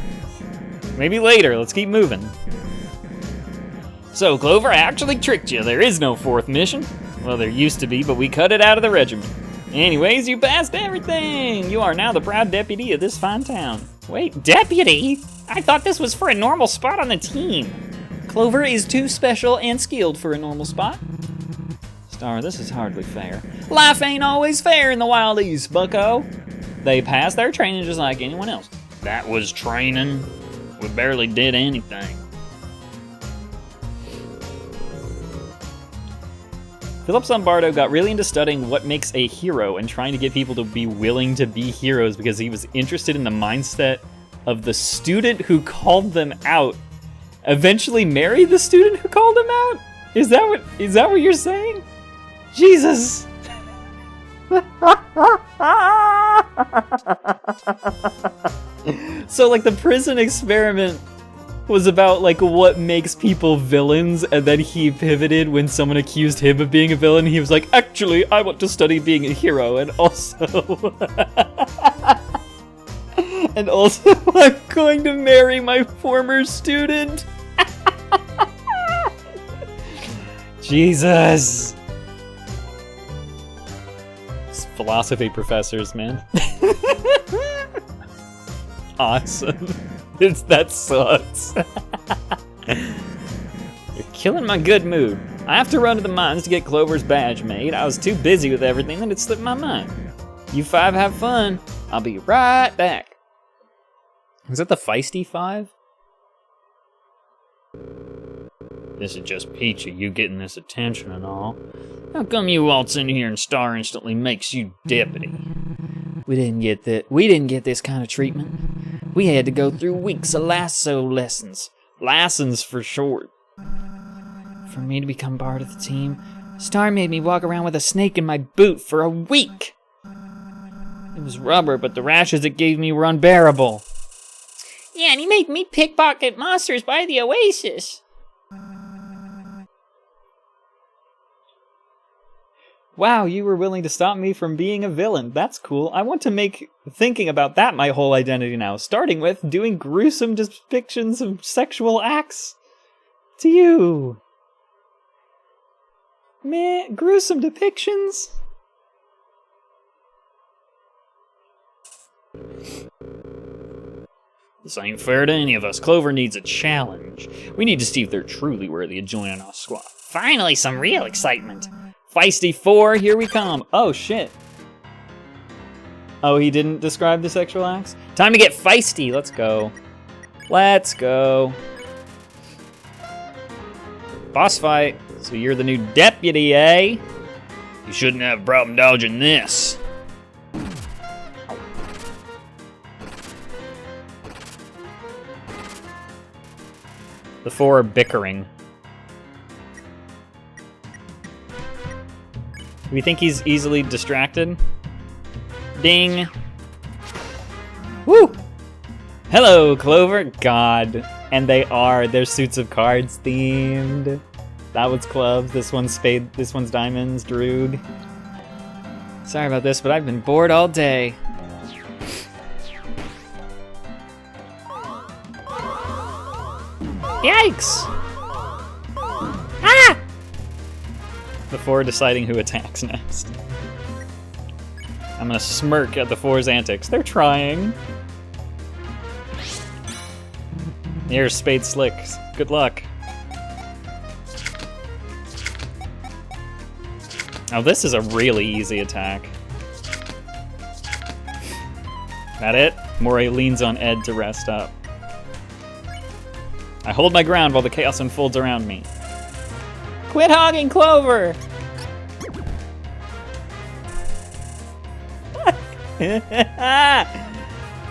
Maybe later, let's keep moving. So, Clover, I actually tricked you. There is no fourth mission. Well, there used to be, but we cut it out of the regiment. Anyways, you passed everything! You are now the proud deputy of this fine town. Wait, deputy? I thought this was for a normal spot on the team. Clover is too special and skilled for a normal spot. Star, this is hardly fair. Life ain't always fair in the Wild East, bucko. They passed their training just like anyone else. That was training. We barely did anything. Philip Zimbardo got really into studying what makes a hero and trying to get people to be willing to be heroes because he was interested in the mindset of the student who called them out. Eventually marry the student who called him out? Is that what you're saying? Jesus. So like the prison experiment was about like what makes people villains, and then he pivoted when someone accused him of being a villain. He was like, actually, I want to study being a hero, and also and also I'm going to marry my former student. Jesus. Philosophy professors, man. awesome. That sucks. You're killing my good mood. I have to run to the mines to get Clover's badge made. I was too busy with everything that it slipped my mind. You five have fun. I'll be right back. Is that the Feisty Five? This is just peachy, you getting this attention and all. How come you waltz in here and Star instantly makes you deputy? We didn't get this kind of treatment. We had to go through weeks of lasso lessons. Lessons for short. For me to become part of the team, Star made me walk around with a snake in my boot for a week. It was rubber, but the rashes it gave me were unbearable. Yeah, and he made me pickpocket monsters by the oasis. Wow, you were willing to stop me from being a villain. That's cool. I want to make thinking about that my whole identity now, starting with doing gruesome depictions of sexual acts to you. Man, gruesome depictions? This ain't fair to any of us. Clover needs a challenge. We need to see if they're truly worthy of joining our squad. Finally, some real excitement. Feisty 4, here we come. Oh, shit. Oh, he didn't describe the sexual acts? Time to get feisty. Let's go. Let's go. Boss fight. So you're the new deputy, eh? You shouldn't have a problem dodging this. The four are bickering. Do we think he's easily distracted? Ding. Woo! Hello, Clover. God. And they are. They're Suits of Cards themed. That one's clubs. This one's spade. This one's diamonds. Droog. Sorry about this, but I've been bored all day. Yikes! Ah! Before deciding who attacks next. I'm gonna smirk at the four's antics. They're trying. Here's Spade Slicks. Good luck. Oh, this is a really easy attack. That it? Mori leans on Ed to rest up. I hold my ground while the chaos unfolds around me. Quit hogging Clover!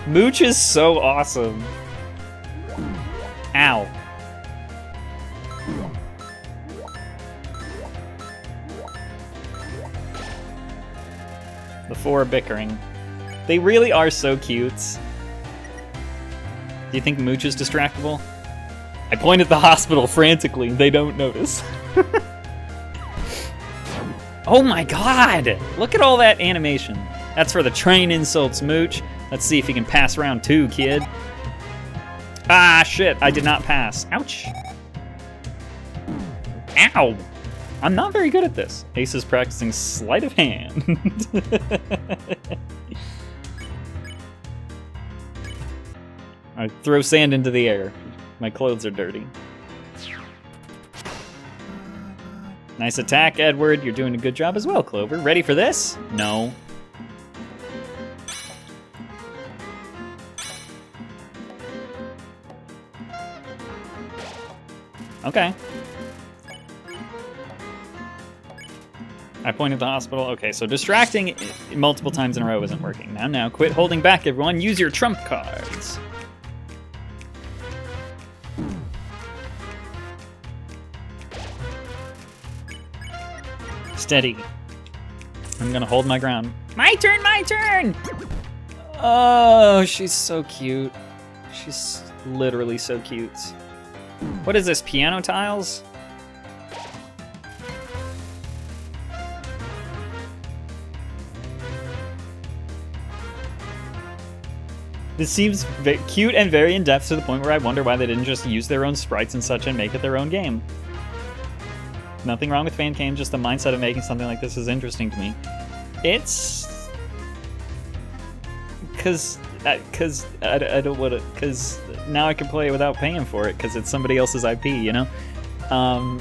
Mooch is so awesome. Ow. The four are bickering. They really are so cute. Do you think Mooch is distractible? I point at the hospital frantically. They don't notice. Oh my god! Look at all that animation. That's for the train insults, Mooch. Let's see if you can pass round 2, kid. Ah, shit. I did not pass. Ouch. Ow. I'm not very good at this. Ace is practicing sleight of hand. I throw sand into the air. My clothes are dirty. Nice attack, Edward. You're doing a good job as well, Clover. Ready for this? No. Okay. I point at the hospital. Okay, so distracting multiple times in a row isn't working. Now, quit holding back, everyone. Use your trump cards. Steady. I'm gonna hold my ground. My turn, my turn! Oh, she's so cute. She's literally so cute. What is this, piano tiles? This seems cute and very in-depth to the point where I wonder why they didn't just use their own sprites and such and make it their own game. Nothing wrong with FanGames, just the mindset of making something like this is interesting to me. It's... because because I don't want to, because now I can play it without paying for it because it's somebody else's IP, you know? All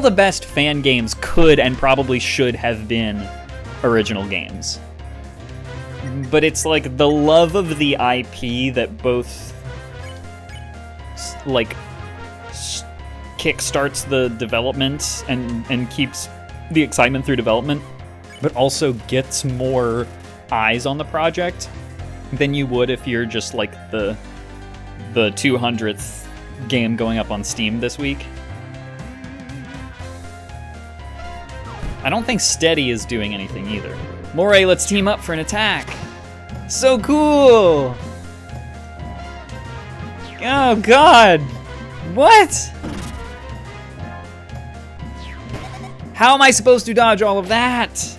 the best fan games could and probably should have been original games. But it's like the love of the IP that both like kickstarts the development and keeps the excitement through development, but also gets more eyes on the project than you would if you're just like the 200th game going up on Steam this week. I don't think Steady is doing anything either. Moray, let's team up for an attack. So cool! Oh god! What? How am I supposed to dodge all of that?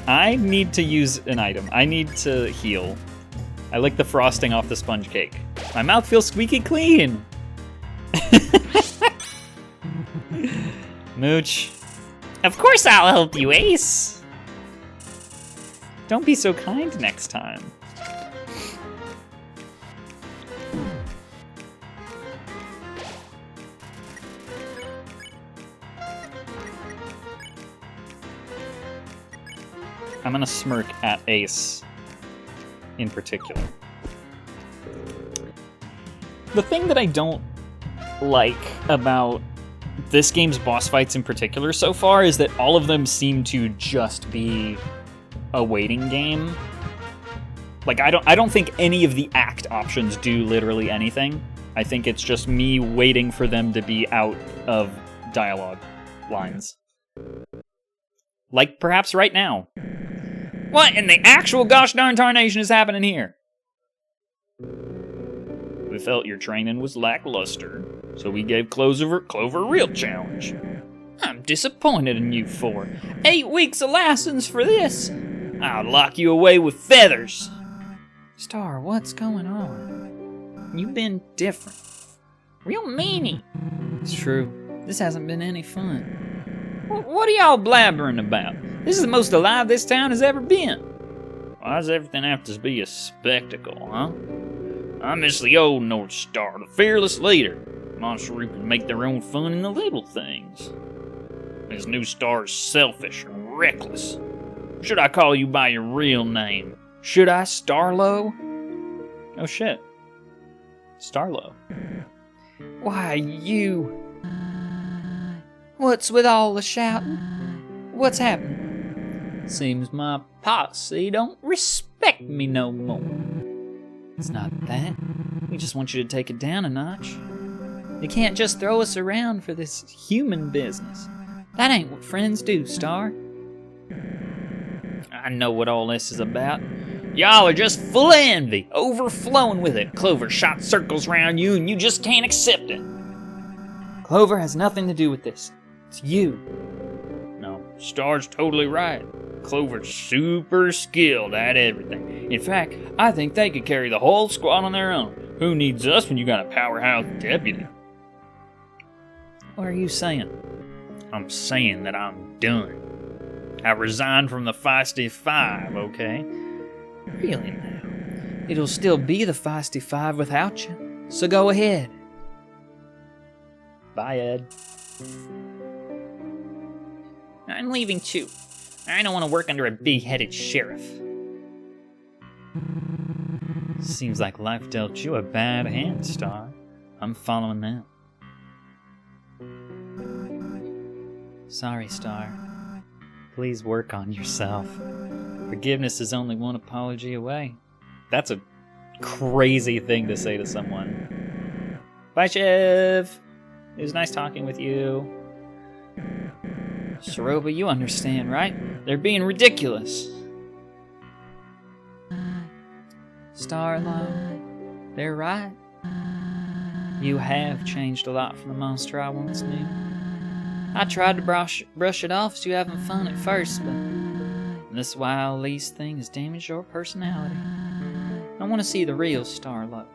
I need to use an item. I need to heal. I like the frosting off the sponge cake. My mouth feels squeaky clean. Mooch. Of course I'll help you, Ace. Don't be so kind next time. I'm gonna smirk at Ace in particular. The thing that I don't like about this game's boss fights in particular so far is that all of them seem to just be a waiting game. Like I don't think any of the act options do literally anything. I think it's just me waiting for them to be out of dialogue lines. Like perhaps right now. What in the actual gosh darn tarnation is happening here? We felt your training was lackluster, so we gave Clover a real challenge. I'm disappointed in you four. 8 weeks of lessons for this. I'll lock you away with feathers. Star, what's going on? You've been different. Real meanie. It's true. This hasn't been any fun. What are y'all blabbering about? This is the most alive this town has ever been. Why does everything have to be a spectacle, huh? I miss the old North Star, the fearless leader. Monster Reapers make their own fun in the little things. This new star is selfish and reckless. Should I call you by your real name? Should I, Starlo? Oh shit. Starlo. Why, you... What's with all the shouting? What's happened? Seems my posse don't respect me no more. It's not that. We just want you to take it down a notch. You can't just throw us around for this human business. That ain't what friends do, Star. I know what all this is about. Y'all are just full of envy, overflowing with it. Clover shot circles around you and you just can't accept it. Clover has nothing to do with this. It's you. No, Star's totally right. Clover's super skilled at everything. In fact, I think they could carry the whole squad on their own. Who needs us when you got a powerhouse deputy? What are you saying? I'm saying that I'm done. I resigned from the Feisty Five, okay? Really now? It'll still be the Feisty Five without you. So go ahead. Bye, Ed. I'm leaving too. I don't want to work under a big-headed sheriff. Seems like life dealt you a bad hand, Star. I'm following that. Sorry, Star. Please work on yourself. Forgiveness is only one apology away. That's a crazy thing to say to someone. Bye, Shiv! It was nice talking with you. Soroba, you understand, right? They're being ridiculous. Starlo, they're right. You have changed a lot from the monster I once knew. I tried to brush it off as you having fun at first, but this wild lease thing has damaged your personality. I want to see the real Starlo.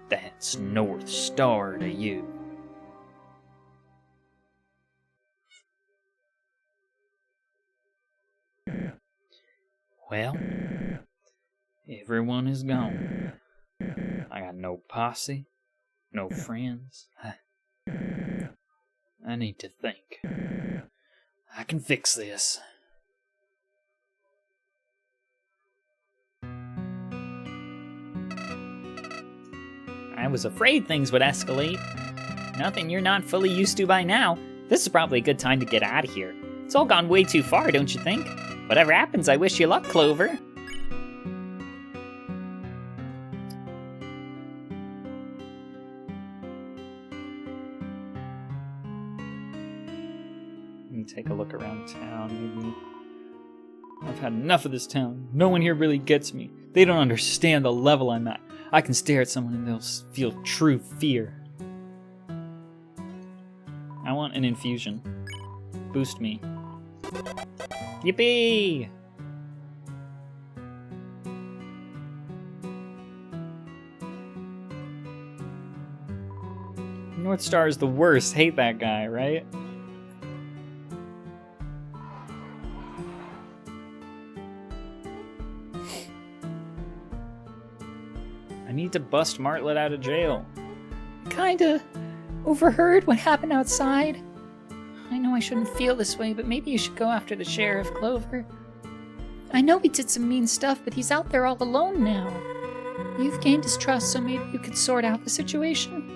That's North Star to you. Well, everyone is gone. I got no posse, no friends. I need to think. I can fix this. I was afraid things would escalate. Nothing you're not fully used to by now. This is probably a good time to get out of here. It's all gone way too far, don't you think? Whatever happens, I wish you luck, Clover. Let me take a look around town, maybe. I've had enough of this town. No one here really gets me. They don't understand the level I'm at. I can stare at someone and they'll feel true fear. I want an infusion. Boost me. Yippee! North Star is the worst. Hate that guy, right? I need to bust Martlet out of jail. Kinda overheard what happened outside. I know I shouldn't feel this way, but maybe you should go after the sheriff, Clover. I know he did some mean stuff, but he's out there all alone now. You've gained his trust, so maybe you could sort out the situation.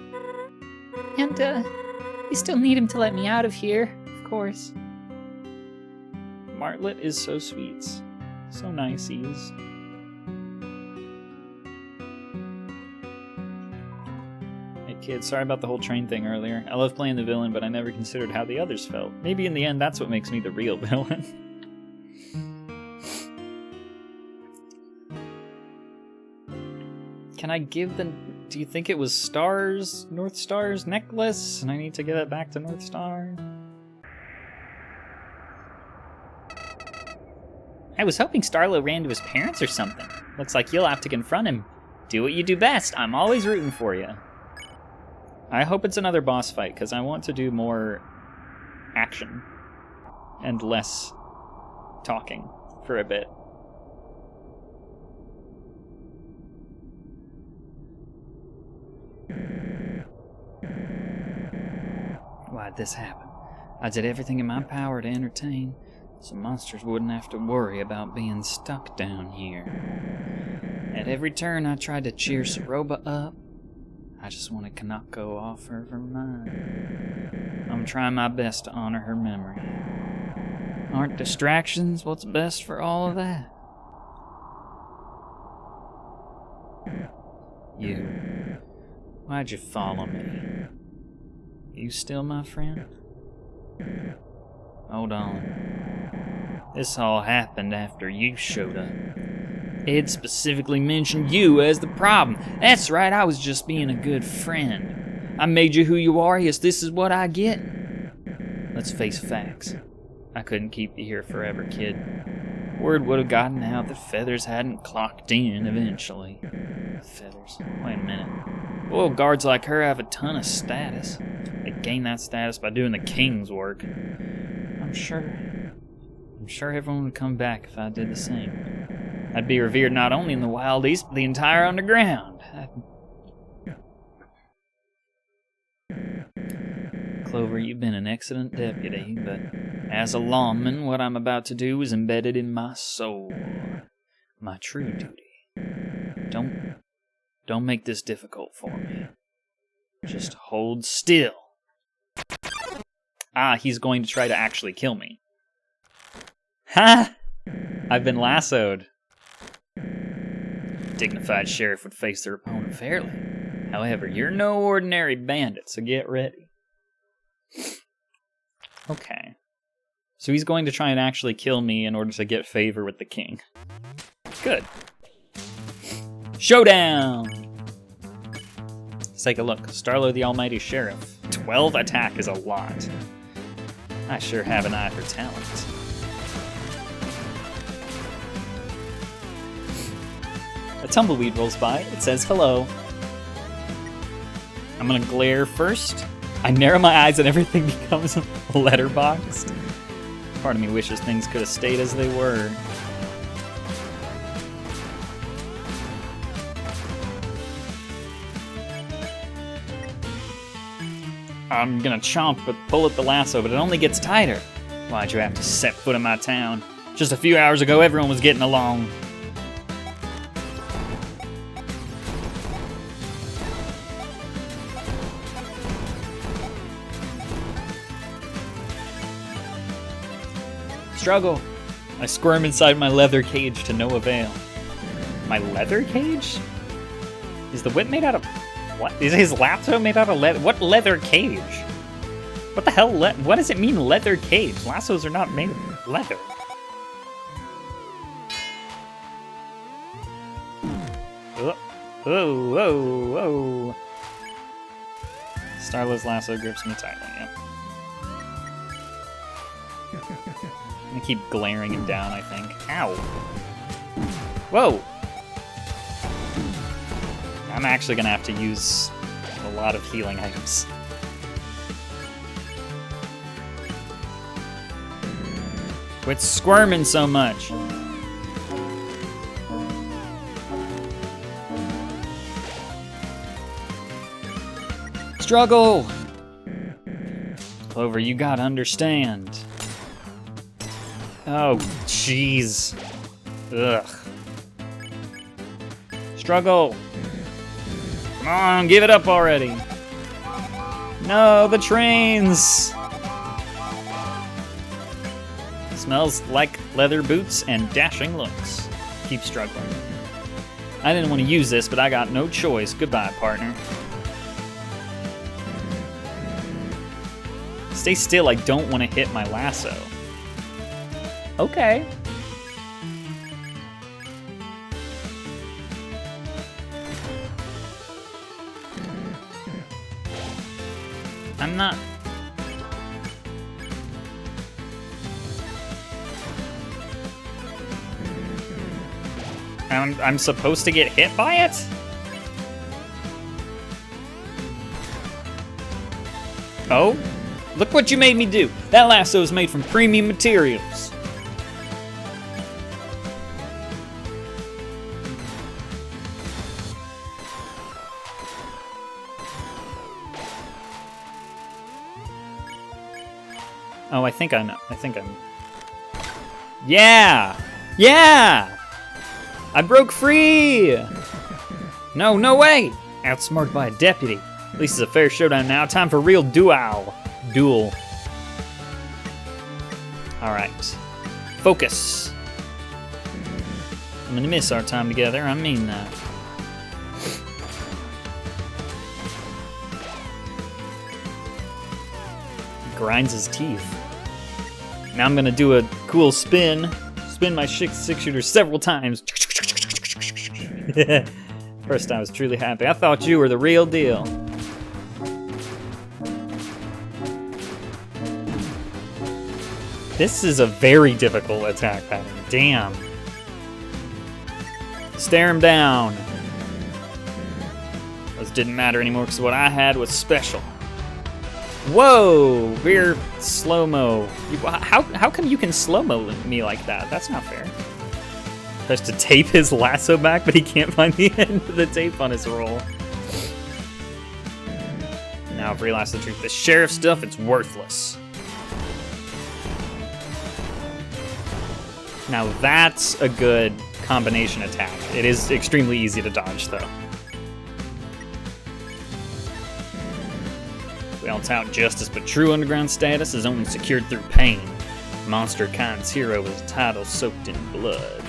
And, you still need him to let me out of here, of course. Martlet is so sweet. So nice he is. Hey kid, sorry about the whole train thing earlier. I love playing the villain, but I never considered how the others felt. Maybe in the end that's what makes me the real villain. Can I give the... Do you think it was North Star's necklace? And I need to give it back to North Star? I was hoping Starlo ran to his parents or something. Looks like you'll have to confront him. Do what you do best. I'm always rooting for you. I hope it's another boss fight, because I want to do more action and less talking for a bit. Why'd this happen? I did everything in my power to entertain, so monsters wouldn't have to worry about being stuck down here. At every turn I tried to cheer Saroba up. I just wanted Kanako off of her mind. I'm trying my best to honor her memory. Aren't distractions what's best for all of that? You. Why'd you follow me? You still my friend? Hold on. This all happened after you showed up. Ed specifically mentioned you as the problem. That's right, I was just being a good friend. I made you who you are, yes, this is what I get. Let's face facts. I couldn't keep you here forever, kid. Word would have gotten out that Feathers hadn't clocked in eventually. Feathers? Wait a minute. Loyal guards like her have a ton of status. They gain that status by doing the king's work. I'm sure everyone would come back if I did the same. I'd be revered not only in the Wild East, but the entire underground. Clover, you've been an excellent deputy, but as a lawman, what I'm about to do is embedded in my soul. My true duty. Don't make this difficult for me. Just hold still. Ah, he's going to try to actually kill me. Ha! I've been lassoed. Dignified sheriff would face their opponent fairly. However, you're no ordinary bandit, so get ready. Okay. So he's going to try and actually kill me in order to get favor with the king. Good. Showdown! Let's take a look. Starlo the Almighty Sheriff. 12 attack is a lot. I sure have an eye for talent. A tumbleweed rolls by. It says hello. I'm gonna glare first. I narrow my eyes and everything becomes letterboxed. Part of me wishes things could have stayed as they were. I'm gonna chomp, but pull at the lasso, but it only gets tighter. Why'd you have to set foot in my town? Just a few hours ago, everyone was getting along. Struggle. I squirm inside my leather cage to no avail. My leather cage? Is the whip made out of... What? Is his lasso made out of leather? What leather cage? What the hell? What does it mean, leather cage? Lassos are not made of leather. Whoa, whoa, whoa. Starla's lasso grips me tightly, yep. I'm gonna keep glaring him down, I think. Ow. Whoa! I'm actually gonna have to use a lot of healing items. Quit squirming so much. Struggle! Clover, you gotta understand. Oh, jeez. Ugh. Struggle. Come on, give it up already. No, the trains. Smells like leather boots and dashing looks. Keep struggling. I didn't want to use this, but I got no choice. Goodbye, partner. Stay still, I don't want to hit my lasso. Okay. I'm not... I'm supposed to get hit by it? Oh? Look what you made me do. That lasso is made from premium materials. Oh, I think I know. Yeah! Yeah! I broke free! No way! Outsmarted by a deputy. At least it's a fair showdown now. Time for real duel. Alright. Focus. I'm gonna miss our time together. I mean that. Grinds his teeth. Now I'm gonna do a cool spin. Spin my six-shooter several times. First I was truly happy. I thought you were the real deal. This is a very difficult attack pattern. Damn. Stare him down. Those didn't matter anymore because what I had was special. Whoa! We're slow-mo. How come you can slow-mo me like that? That's not fair. Tries to tape his lasso back, but he can't find the end of the tape on his roll. Now I've realized the truth. This sheriff stuff, it's worthless. Now that's a good combination attack. It is extremely easy to dodge, though. We all tout justice, but true underground status is only secured through pain. Monster Kind's hero is a title soaked in blood.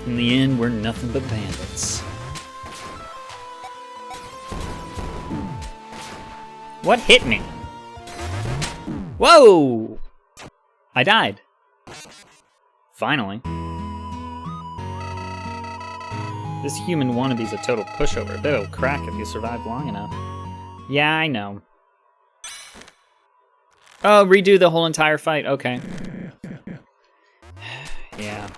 In the end, we're nothing but bandits. What hit me? Whoa! I died. Finally. This human wannabe's a total pushover. I bet it'll crack if you survive long enough. Yeah, I know. Oh, redo the whole entire fight. Okay. Yeah.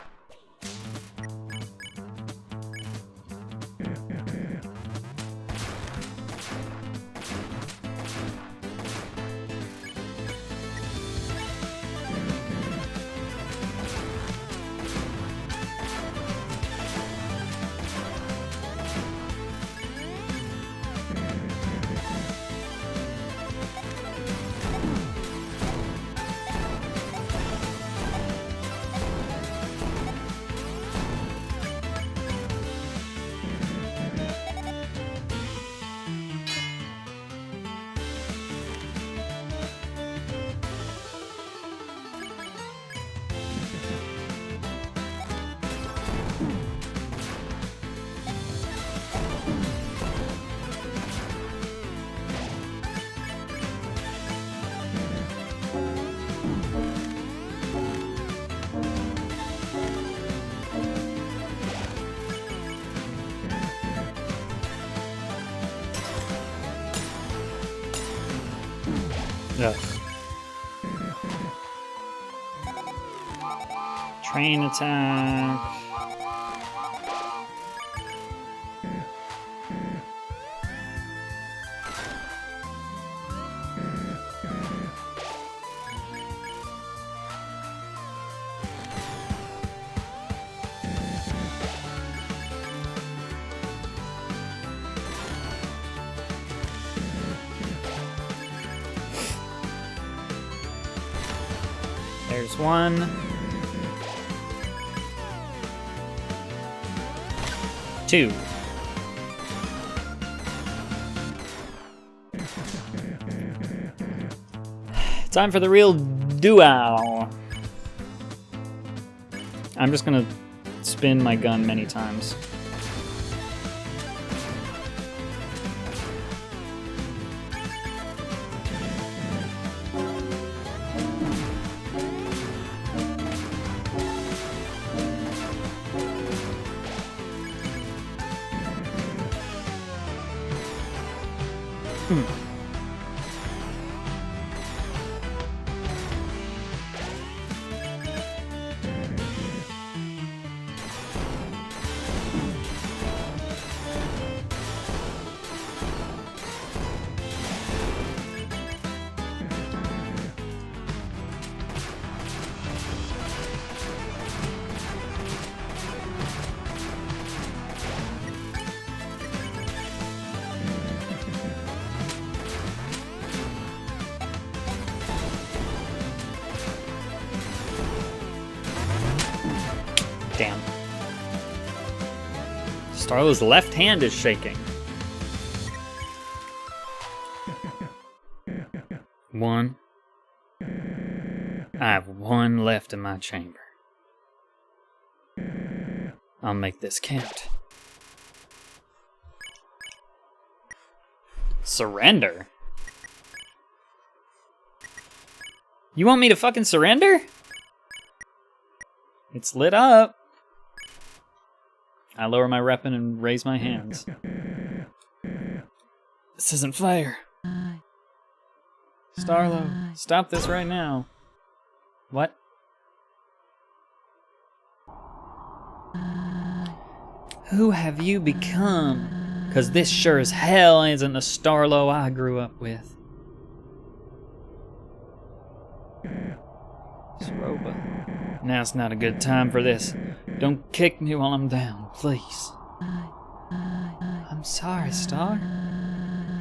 Ugh. Train attack. There's one. Two. Time for the real duel. I'm just gonna spin my gun many times. Damn. Starlo's left hand is shaking. One. I have one left in my chamber. I'll make this count. Surrender? You want me to fucking surrender? It's lit up. I lower my weapon and raise my hands. This isn't fair. Starlo, stop this right now. What? Who have you become? 'Cause this sure as hell isn't the Starlo I grew up with. Sroba. Now's not a good time for this. Don't kick me while I'm down, please. I'm sorry, Star.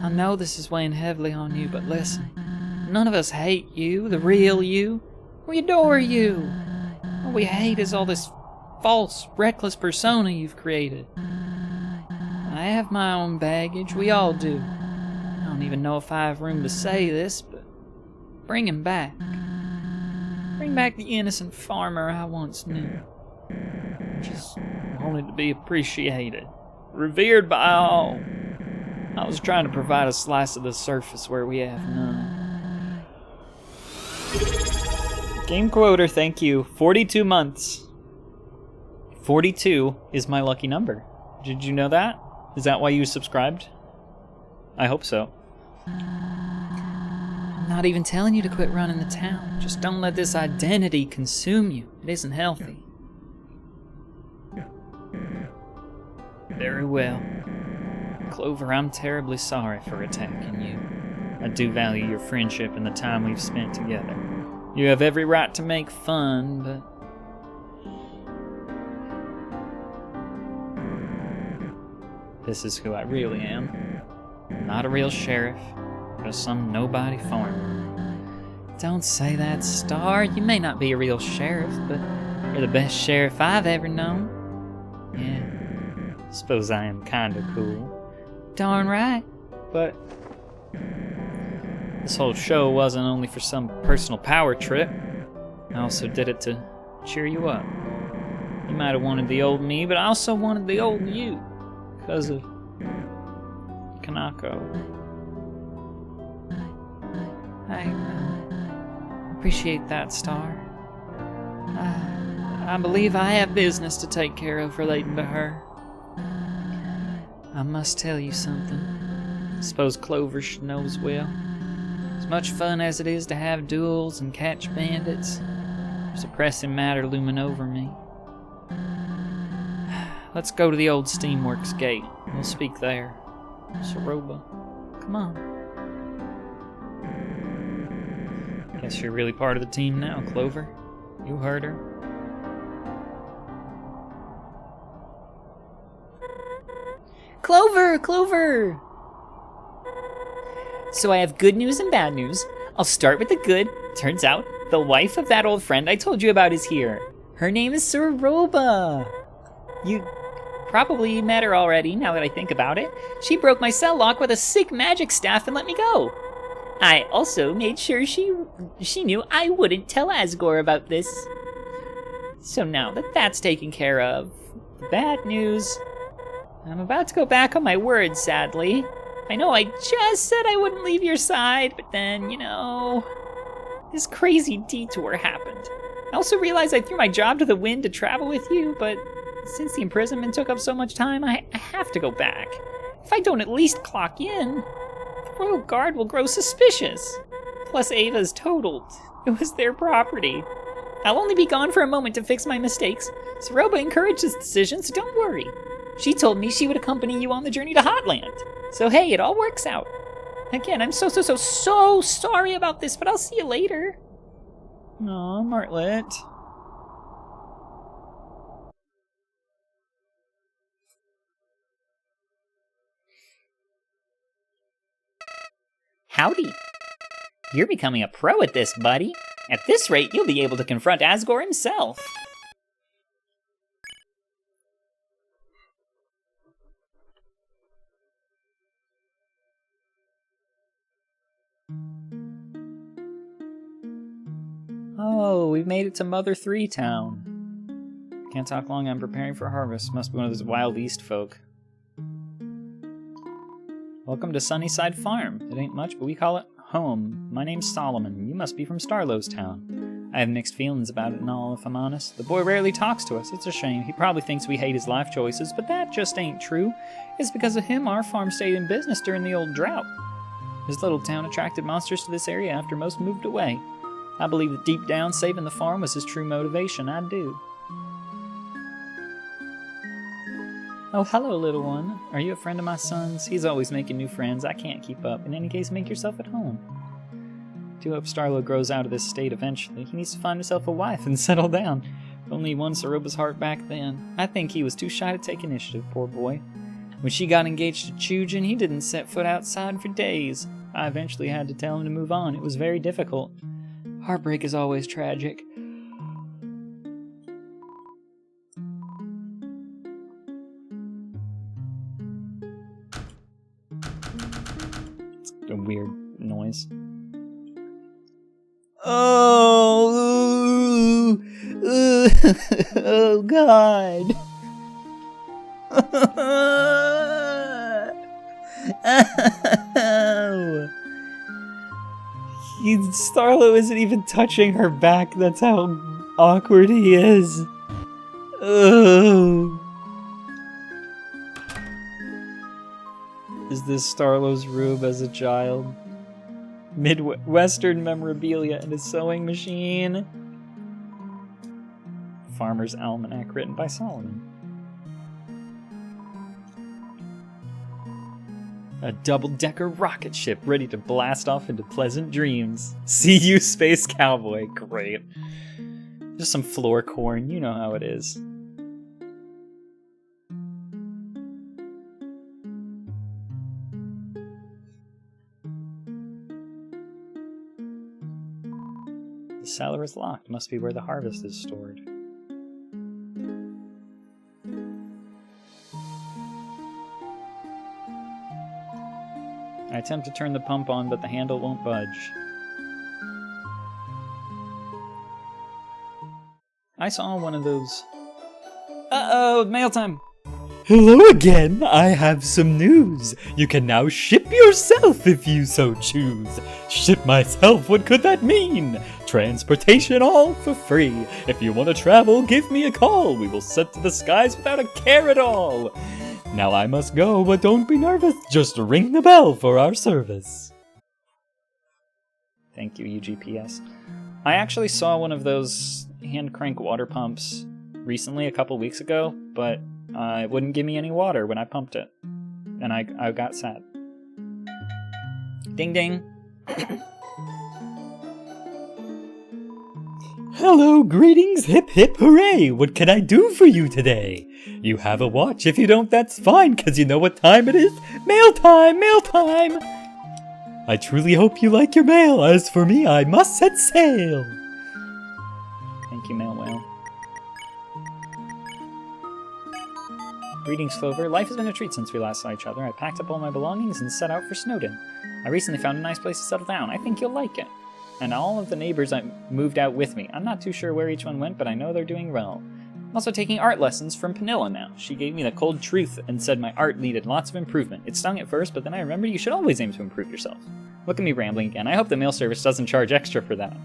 I know this is weighing heavily on you, but listen. None of us hate you, the real you. We adore you. All we hate is all this false, reckless persona you've created. I have my own baggage, we all do. I don't even know if I have room to say this, but bring him back. Bring back the innocent farmer I once knew. Just wanted to be appreciated, revered by all. I was trying to provide a slice of the surface where we have none. Game quota, thank you. 42 months. 42 is my lucky number. Did you know that? Is that why you subscribed? I hope so. I'm not even telling you to quit running the town. Just don't let this identity consume you. It isn't healthy. Very well. Clover, I'm terribly sorry for attacking you. I do value your friendship and the time we've spent together. You have every right to make fun, but... this is who I really am. Not a real sheriff, just some nobody farmer. Don't say that, Star. You may not be a real sheriff, but you're the best sheriff I've ever known. Yeah, suppose I am kinda cool. Darn right. But this whole show wasn't only for some personal power trip. I also did it to cheer you up. You might have wanted the old me, but I also wanted the old you. Because of Kanako. I appreciate that, Star. I believe I have business to take care of relating to her. I must tell you something. Suppose Clover should know as well. As much fun as it is to have duels and catch bandits, there's a pressing matter looming over me. Let's go to the old Steamworks gate. We'll speak there. Soroba, come on. Guess you're really part of the team now, Clover. You heard her. Clover! Clover! So I have good news and bad news. I'll start with the good. Turns out, the wife of that old friend I told you about is here. Her name is Soroba. You probably met her already, now that I think about it. She broke my cell lock with a sick magic staff and let me go. I also made sure she knew I wouldn't tell Asgore about this. So now that that's taken care of, the bad news... I'm about to go back on my word, sadly. I know I just said I wouldn't leave your side, but then, this crazy detour happened. I also realized I threw my job to the wind to travel with you, but since the imprisonment took up so much time, I have to go back. If I don't at least clock in, the Royal Guard will grow suspicious. Plus Ava's totaled. It was their property. I'll only be gone for a moment to fix my mistakes. Soroba encouraged this decision, so don't worry. She told me she would accompany you on the journey to Hotland. So hey, it all works out. Again, I'm so sorry about this, but I'll see you later. Aw, Martlet. Howdy. You're becoming a pro at this, buddy. At this rate, you'll be able to confront Asgore himself. Oh, we've made it to Mother 3 Town. Can't talk long, I'm preparing for harvest. Must be one of those wild east folk. Welcome to Sunnyside Farm. It ain't much, but we call it home. My name's Solomon. You must be from Starlow's town. I have mixed feelings about it and all, if I'm honest. The boy rarely talks to us. It's a shame. He probably thinks we hate his life choices, but that just ain't true. It's because of him our farm stayed in business during the old drought. His little town attracted monsters to this area after most moved away. I believe that deep down, saving the farm was his true motivation. I do. Oh, hello, little one. Are you a friend of my son's? He's always making new friends. I can't keep up. In any case, make yourself at home. Do hope Starlow grows out of this state eventually. He needs to find himself a wife and settle down. If only he won Soroba's heart back then. I think he was too shy to take initiative, poor boy. When she got engaged to Chujin, he didn't set foot outside for days. I eventually had to tell him to move on. It was very difficult. Heartbreak is always tragic. It's a weird noise. Oh, oh God. Oh. Starlow isn't even touching her back. That's how awkward he is. Oh. Is this Starlow's room as a child? Midwestern memorabilia and a sewing machine. Farmer's Almanac written by Solomon. A double-decker rocket ship ready to blast off into pleasant dreams. See you, Space Cowboy. Great. Just some floor corn. You know how it is. The cellar is locked. Must be where the harvest is stored. I attempt to turn the pump on, but the handle won't budge. I saw one of those... Uh-oh, mail time! Hello again! I have some news. You can now ship yourself if you so choose. Ship myself, what could that mean? Transportation all for free. If you want to travel, give me a call. We will set to the skies without a care at all. Now I must go, but don't be nervous. Just ring the bell for our service. Thank you, UGPS. I actually saw one of those hand crank water pumps recently, a couple weeks ago, but it wouldn't give me any water when I pumped it. And I got sad. Ding ding. Hello, greetings, hip hip hooray! What can I do for you today? You have a watch. If you don't, that's fine, cause you know what time it is? Mail time! Mail time! I truly hope you like your mail. As for me, I must set sail. Thank you, Mail Whale. Greetings, Clover. Life has been a treat since we last saw each other. I packed up all my belongings and set out for Snowdon. I recently found a nice place to settle down. I think you'll like it. And all of the neighbors I moved out with me. I'm not too sure where each one went, but I know they're doing well. I'm also taking art lessons from Panilla now. She gave me the cold truth and said my art needed lots of improvement. It stung at first, but then I remembered you should always aim to improve yourself. Look at me rambling again. I hope the mail service doesn't charge extra for that.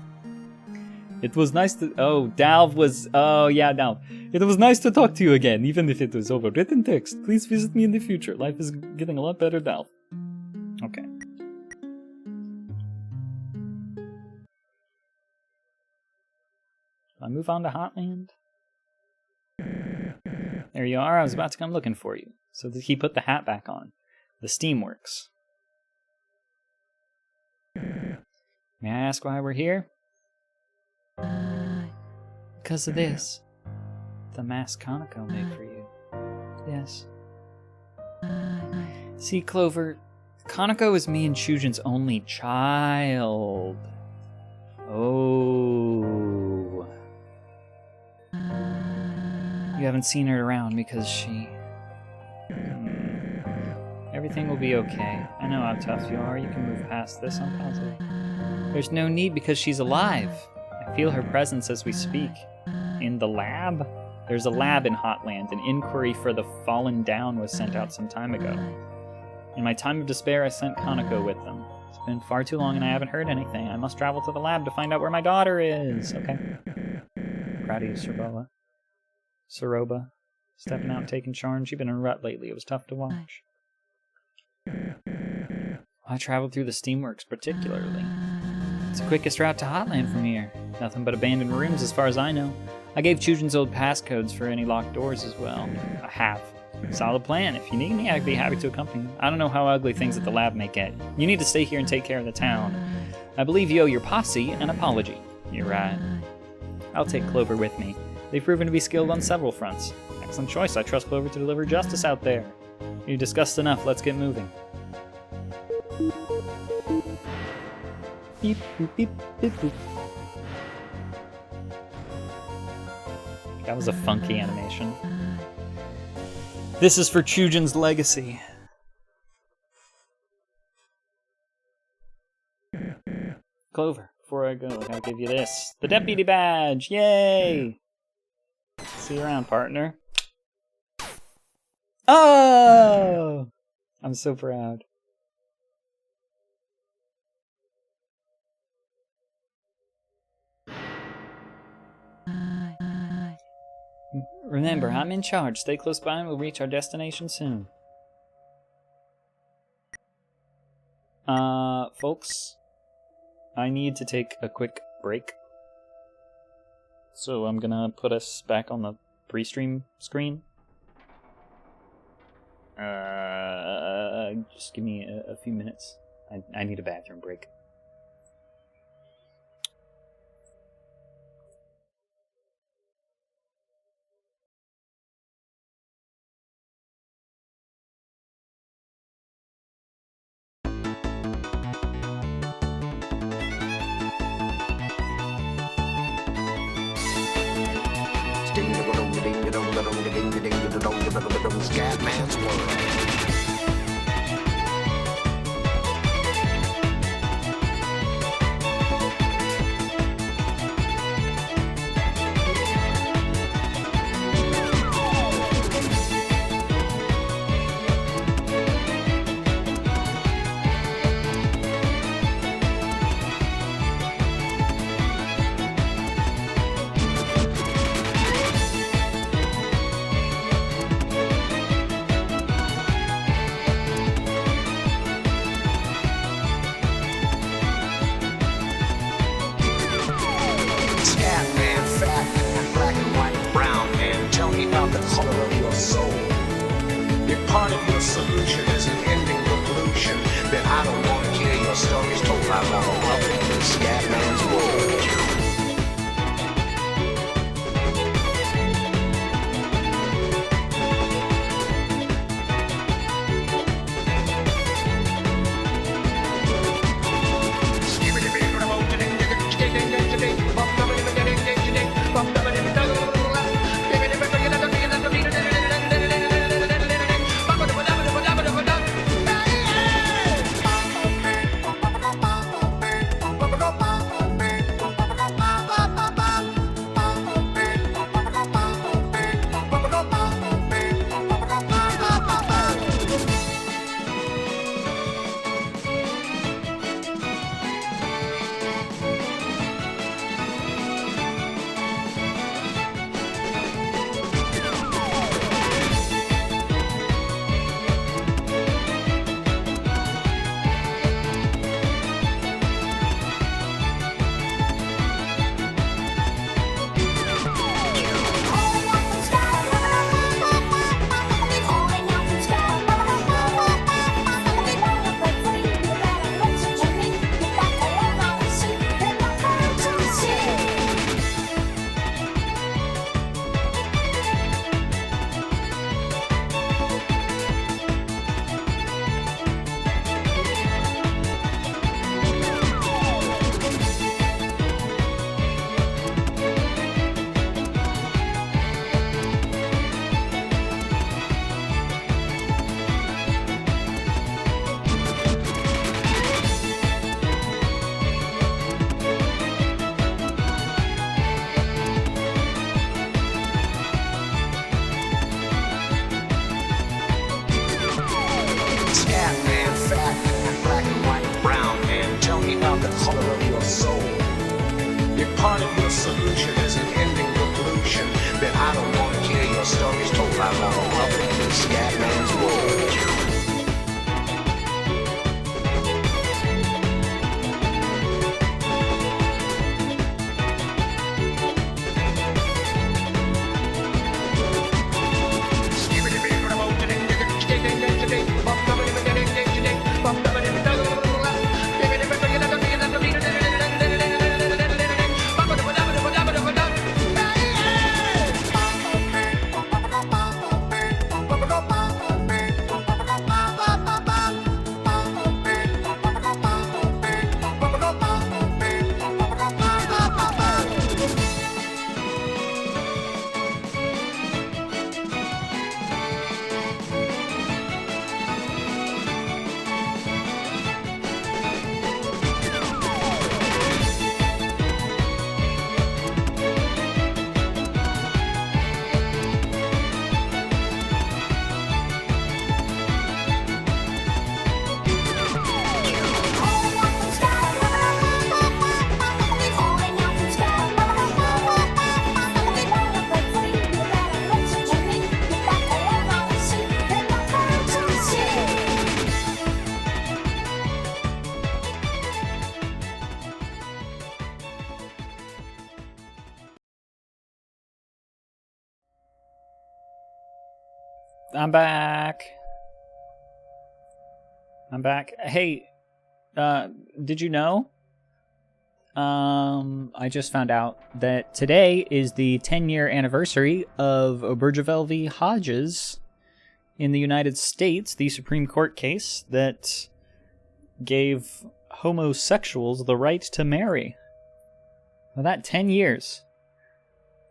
It was nice to... Oh, Dalv was... Oh, yeah, Dalv. It was nice to talk to you again, even if it was over written text. Please visit me in the future. Life is getting a lot better, Dalv. Okay. I move on to Hotland? There you are. I was about to come looking for you. So he put the hat back on. The steam works. May I ask why we're here? Because of this. The mask Kaneko made for you. Yes. See, Clover, Kaneko is me and Shujin's only child. Oh. You haven't seen her around because she... Everything will be okay. I know how tough you are. You can move past this, I'm positive. There's no need because she's alive. I feel her presence as we speak. In the lab? There's a lab in Hotland. An inquiry for the Fallen Down was sent out some time ago. In my time of despair, I sent Kaneko with them. It's been far too long and I haven't heard anything. I must travel to the lab to find out where my daughter is. Okay. Proud of you, Soroba. Stepping out and taking charge. You've been in a rut lately. It was tough to watch. I traveled through the steamworks particularly. It's the quickest route to Hotland from here. Nothing but abandoned rooms as far as I know. I gave Chujin's old passcodes for any locked doors as well. I have. Solid plan. If you need me, I'd be happy to accompany you. I don't know how ugly things at the lab may get. You need to stay here and take care of the town. I believe you owe your posse an apology. You're right. I'll take Clover with me. They've proven to be skilled on several fronts. Excellent choice. I trust Clover to deliver justice out there. You discussed enough. Let's get moving. Beep, boop, beep, beep, boop. That was a funky animation. This is for Chujin's legacy. Clover, before I go, I'll give you this. The deputy badge! Yay! See you around, partner. Oh! I'm so proud. Remember, I'm in charge. Stay close by and we'll reach our destination soon. Folks, I need to take a quick break. So I'm gonna put us back on the pre-stream screen. Just give me a few minutes. I need a bathroom break. Scatman's World. color of your soul. If part of your solution is an ending conclusion, then I don't want to hear your stories told. I want to welcome to Scatman's world. Part of your solution is an ending conclusion, then I don't want to hear your stories told. I want to welcome to Scatman's world. I'm back. Hey, did you know? I just found out that today is the 10-year anniversary of Obergefell v. Hodges in the United States, the Supreme Court case that gave homosexuals the right to marry. Well, that 10 years.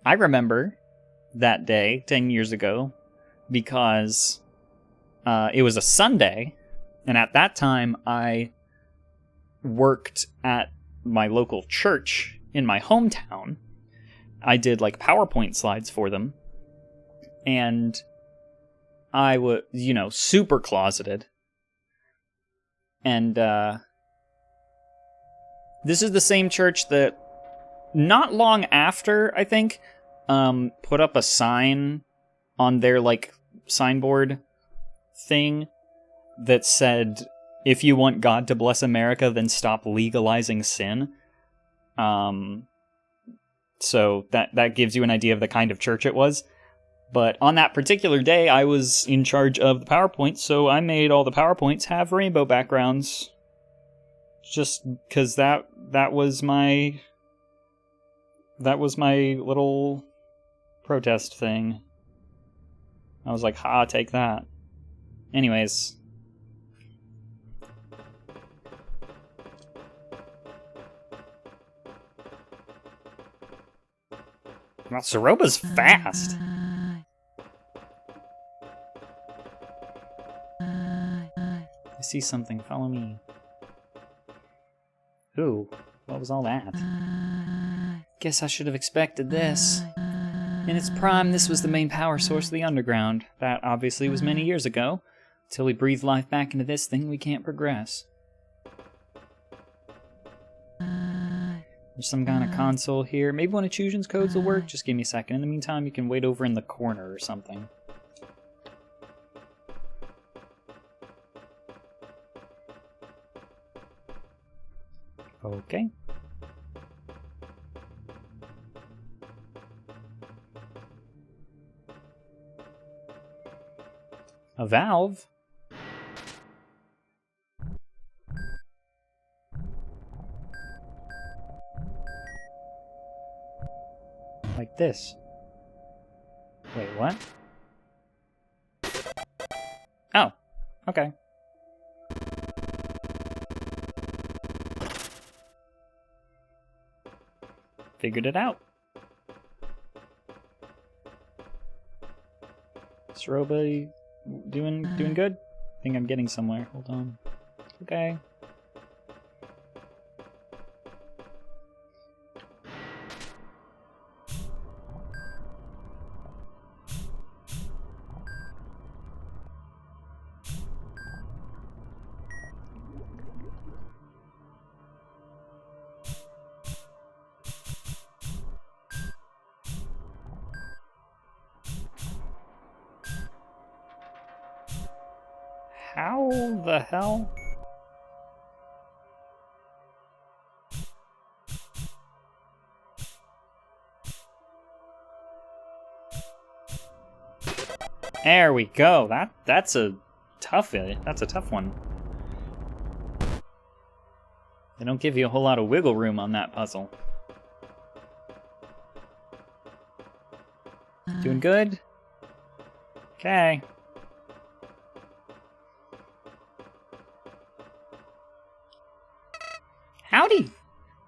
I remember that day 10 years ago because it was a Sunday, and at that time I worked at my local church in my hometown. I did like PowerPoint slides for them, and I was, super closeted. And this is the same church that not long after, I think, put up a sign on their signboard thing that said, "If you want God to bless America, then stop legalizing sin." So that gives you an idea of the kind of church it was. But on that particular day, I was in charge of the PowerPoints, so I made all the PowerPoints have rainbow backgrounds. Just because that was my little protest thing. I was like, ha, take that. Anyways. Wow, Soroba's fast. I see something. Follow me. Ooh, what was all that? Guess I should have expected this. In its prime, this was the main power source of the underground. That obviously was many years ago. Until we breathe life back into this thing, we can't progress. There's some kind of console here. Maybe one of Chujin's codes will work. Just give me a second. In the meantime, you can wait over in the corner or something. Okay. A valve? Like this. Wait, what? Oh, okay. Figured it out. Soroba, doing good? I think I'm getting somewhere. Hold on. Okay. How the hell? There we go. That's a tough one. They don't give you a whole lot of wiggle room on that puzzle. Doing good? Okay. Howdy!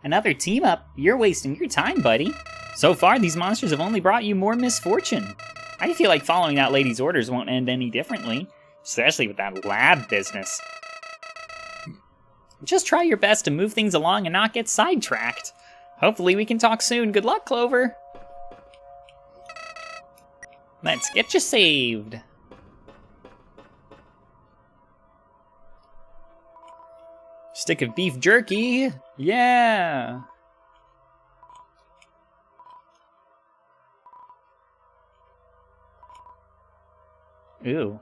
Another team up? You're wasting your time, buddy. So far, these monsters have only brought you more misfortune. I feel like following that lady's orders won't end any differently, especially with that lab business. Just try your best to move things along and not get sidetracked. Hopefully we can talk soon. Good luck, Clover. Let's get you saved. Stick of beef jerky. Yeah. Ew.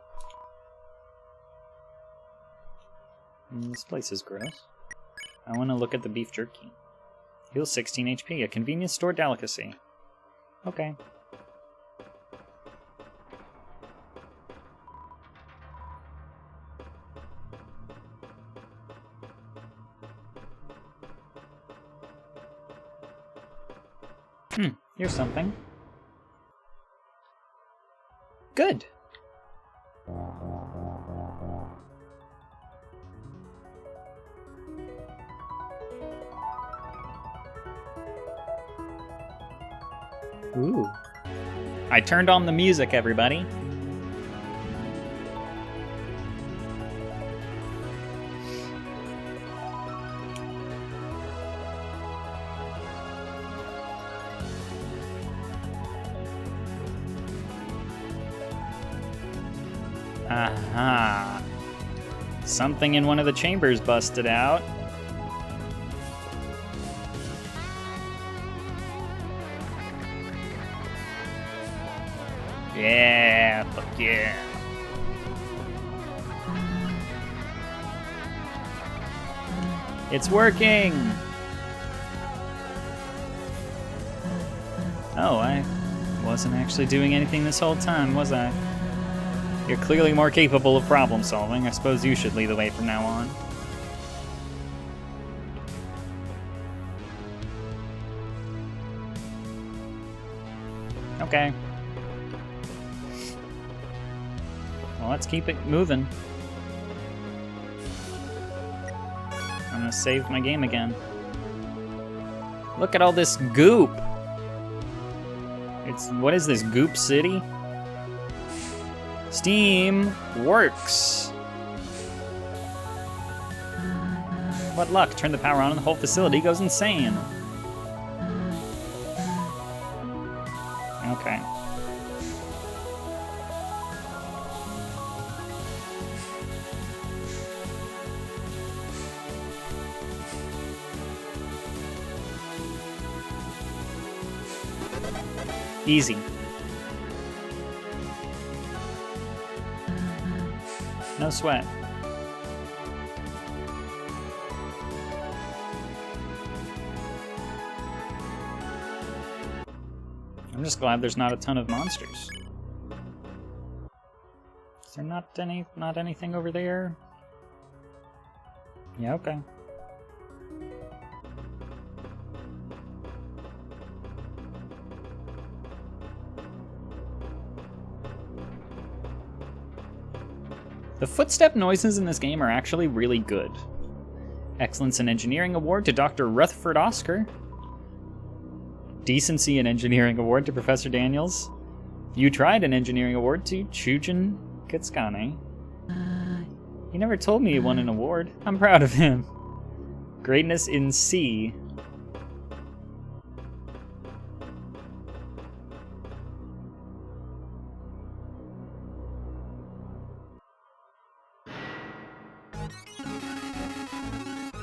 This place is gross. I want to look at the beef jerky. Heals 16 HP, a convenience store delicacy. Okay. Here's something. Good. Ooh. I turned on the music, everybody. Aha. Something in one of the chambers busted out. Yeah, fuck yeah. It's working! Oh, Wasn't actually doing anything this whole time, was I? You're clearly more capable of problem solving. I suppose you should lead the way from now on. Okay. Well, let's keep it moving. I'm gonna save my game again. Look at all this goop! What is this, Goop City? Steam works. What luck, turn the power on and the whole facility goes insane. Okay. Easy. No sweat. I'm just glad there's not a ton of monsters. Is there not anything over there? Yeah, okay. The footstep noises in this game are actually really good. Excellence in Engineering Award to Dr. Rutherford Oscar. Decency in Engineering Award to Professor Daniels. You Tried an Engineering Award to Chujin Kitskane. He never told me he won an award. I'm proud of him. Greatness in C.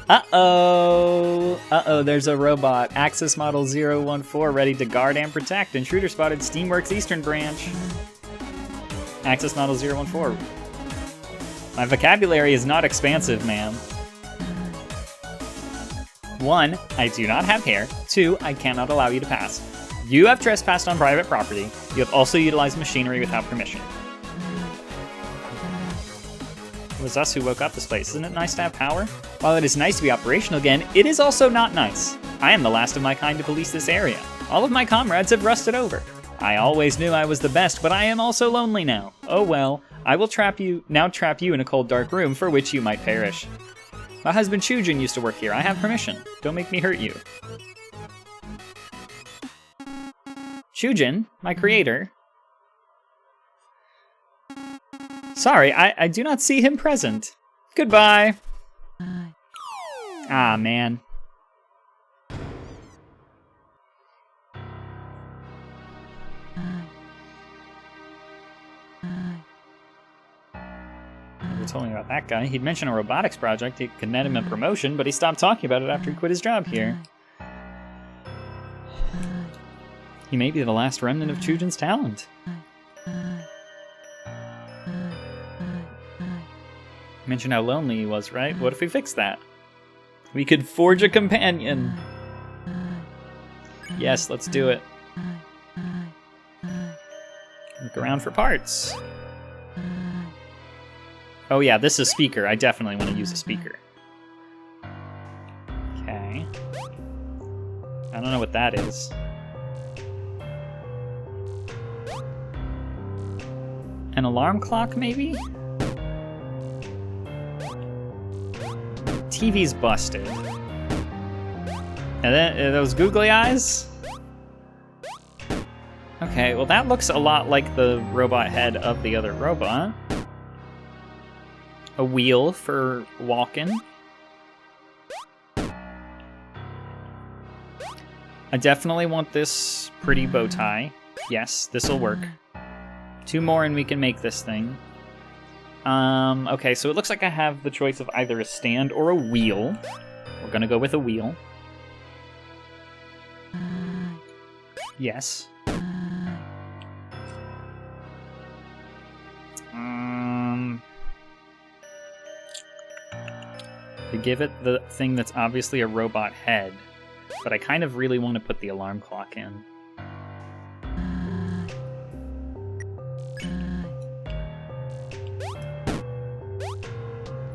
Uh-oh, there's a robot. Axis Model 014 ready to guard and protect. Intruder spotted, Steamworks Eastern Branch. Axis Model 014. My vocabulary is not expansive, ma'am. 1, I do not have hair. 2, I cannot allow you to pass. You have trespassed on private property. You have also utilized machinery without permission. It was us who woke up this place. Isn't it nice to have power? While it is nice to be operational again, it is also not nice. I am the last of my kind to police this area. All of my comrades have rusted over. I always knew I was the best, but I am also lonely now. Oh well, I will trap you in a cold dark room for which you might perish. My husband Chujin used to work here. I have permission. Don't make me hurt you. Chujin, my creator. Sorry, I do not see him present. Goodbye. Ah, man. Never told me about that guy. He'd mentioned a robotics project. It could net him a promotion, but he stopped talking about it after he quit his job here. He may be the last remnant of Chujin's talent. Mentioned how lonely he was, right? What if we fix that? We could forge a companion. Yes, let's do it. Look around for parts. Oh yeah, this is a speaker. I definitely want to use a speaker. Okay. I don't know what that is. An alarm clock, maybe? TV's busted. And then those googly eyes? Okay, well that looks a lot like the robot head of the other robot. A wheel for walking. I definitely want this pretty bow tie. Yes, this'll work. 2 more and we can make this thing. Okay, so it looks like I have the choice of either a stand or a wheel. We're gonna go with a wheel. Yes. To give it the thing that's obviously a robot head, but I kind of really want to put the alarm clock in.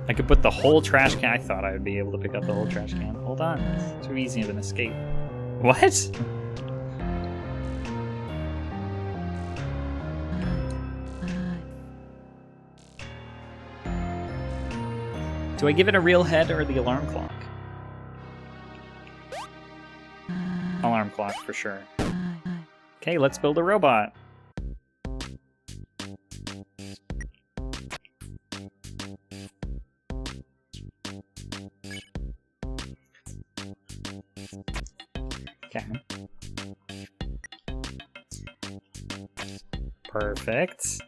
I could put the whole trash can. I thought I would be able to pick up the whole trash can. Hold on. It's too easy of an escape. What? Do I give it a real head or the alarm clock? Alarm clock for sure. Okay, let's build a robot. Okay. Perfect.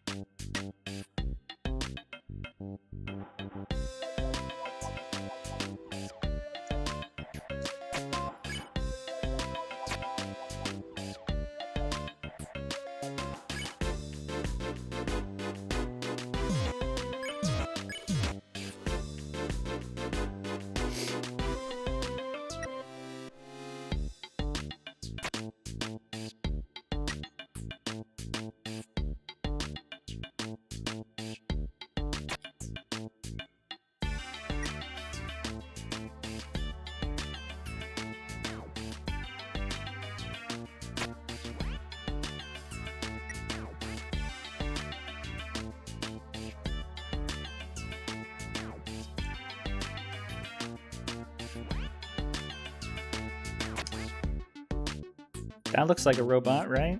That looks like a robot, right?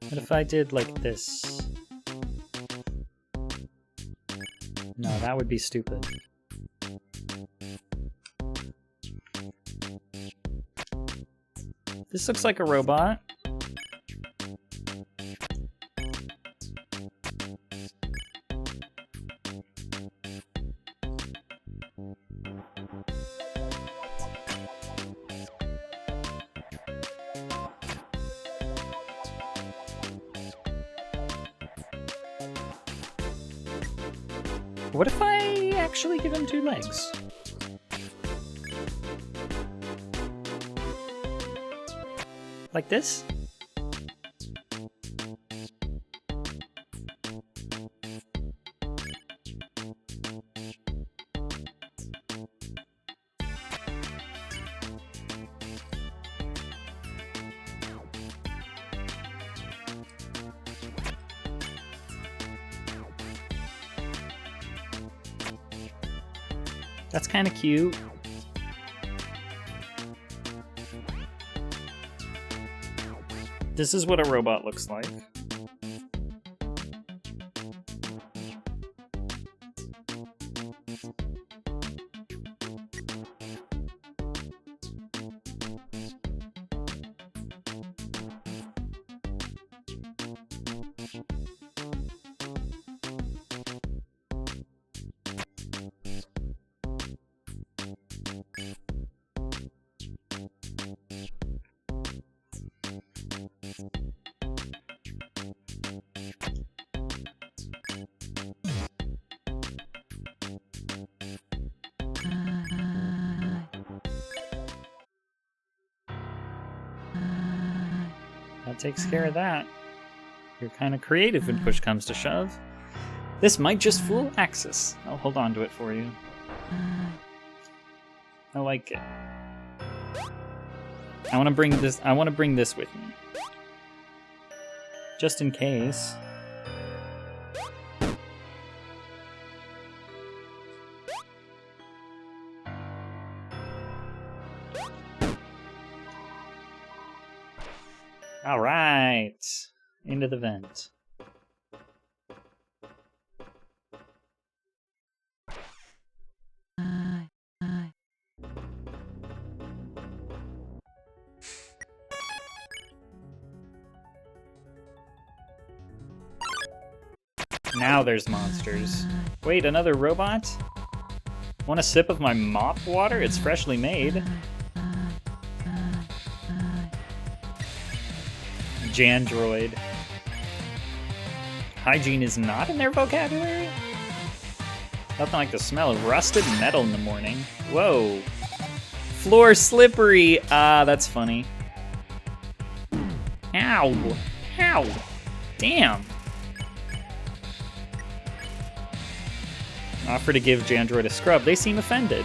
What if I did like this? No, that would be stupid. This looks like a robot. What if I actually give him 2 legs? Like this? That's kind of cute. This is what a robot looks like. That takes care of that. You're kind of creative when push comes to shove. This might just fool Axis. I'll hold on to it for you. I like it. I want to bring this with me. Just in case. All right, into the vent. Now there's monsters. Wait, another robot? Want a sip of my mop water? It's freshly made. Jandroid. Hygiene is not in their vocabulary? Nothing like the smell of rusted metal in the morning. Whoa. Floor slippery. Ah, that's funny. Ow. Ow. Damn. Offer to give Jandroid a scrub. They seem offended.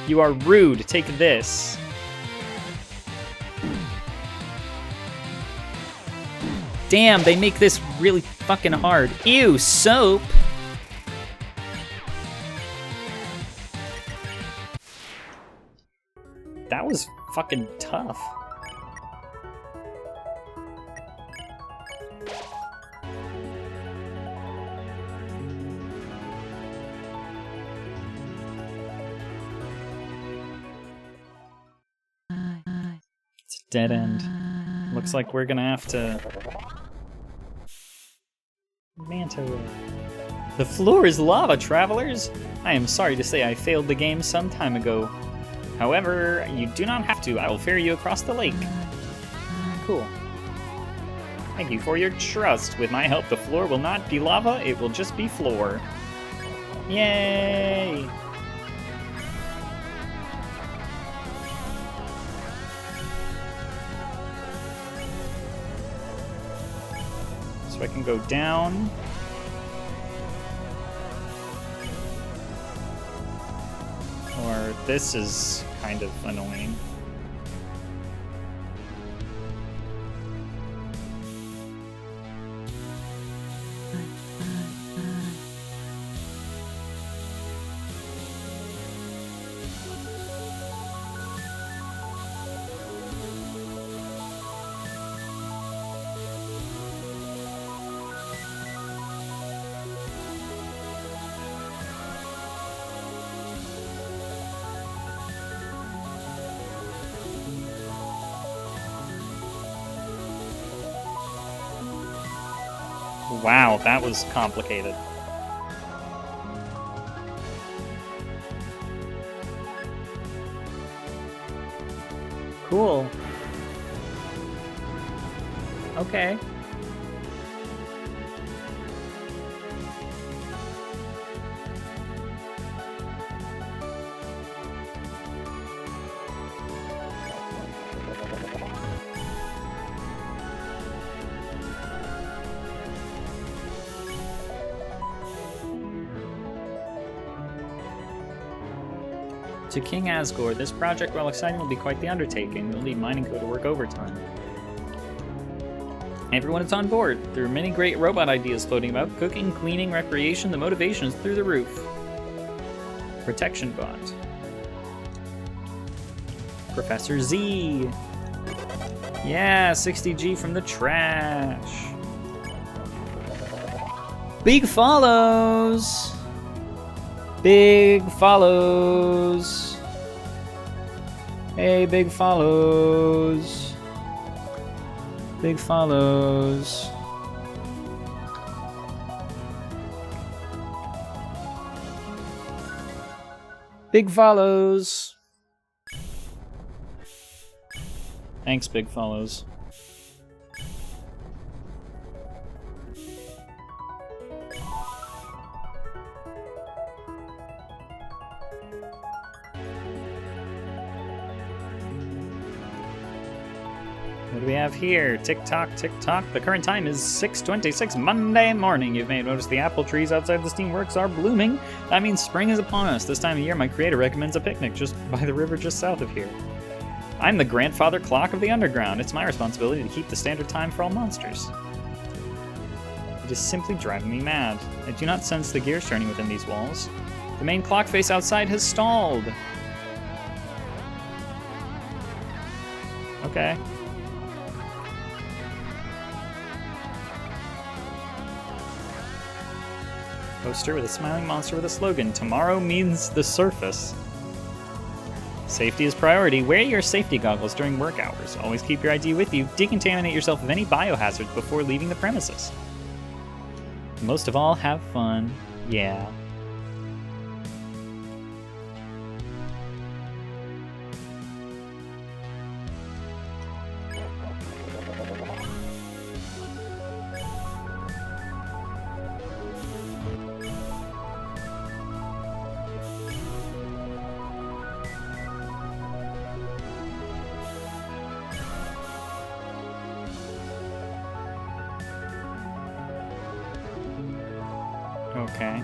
You are rude. Take this. Damn, they make this really fucking hard. Ew, soap. That was fucking tough. It's a dead end. Looks like we're gonna have to... Manta Ray. The floor is lava, travelers! I am sorry to say I failed the game some time ago. However, you do not have to. I will ferry you across the lake. Cool. Thank you for your trust. With my help, the floor will not be lava, it will just be floor. Yay! So I can go down. Or this is kind of annoying. Wow, that was complicated. Cool. Okay. To King Asgore, this project, while exciting, will be quite the undertaking. We'll need mining code to work overtime. Everyone is on board. There are many great robot ideas floating about. Cooking, cleaning, recreation, the motivation is through the roof. Protection bot. Professor Z. Yeah, 60G from the trash. Big follows. Big follows. Hey, big follows. Big follows. Big follows. Thanks, big follows. What do we have here? Tick-tock, tick-tock. The current time is 6:26 Monday morning. You may have noticed the apple trees outside the steamworks are blooming. That means spring is upon us. This time of year, my creator recommends a picnic just by the river just south of here. I'm the grandfather clock of the underground. It's my responsibility to keep the standard time for all monsters. It is simply driving me mad. I do not sense the gears turning within these walls. The main clock face outside has stalled. Okay. Poster with a smiling monster with a slogan, "Tomorrow means the surface." Safety is priority. Wear your safety goggles during work hours. Always keep your ID with you. Decontaminate yourself of any biohazards before leaving the premises. Most of all, have fun. Yeah. Okay.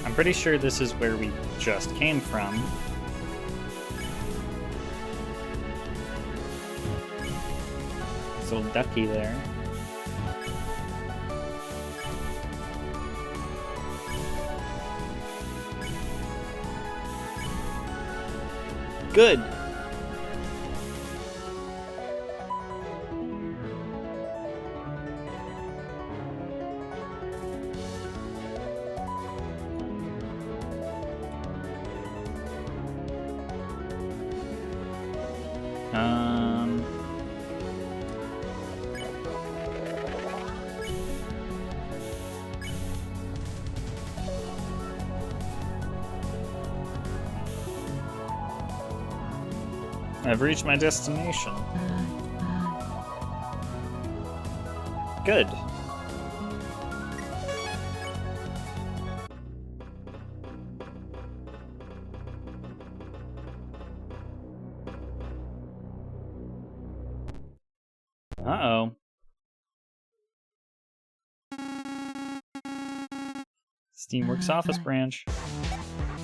I'm pretty sure this is where we just came from. There's a little ducky there. Good. I've reached my destination. Good. Uh-oh. Steamworks office branch.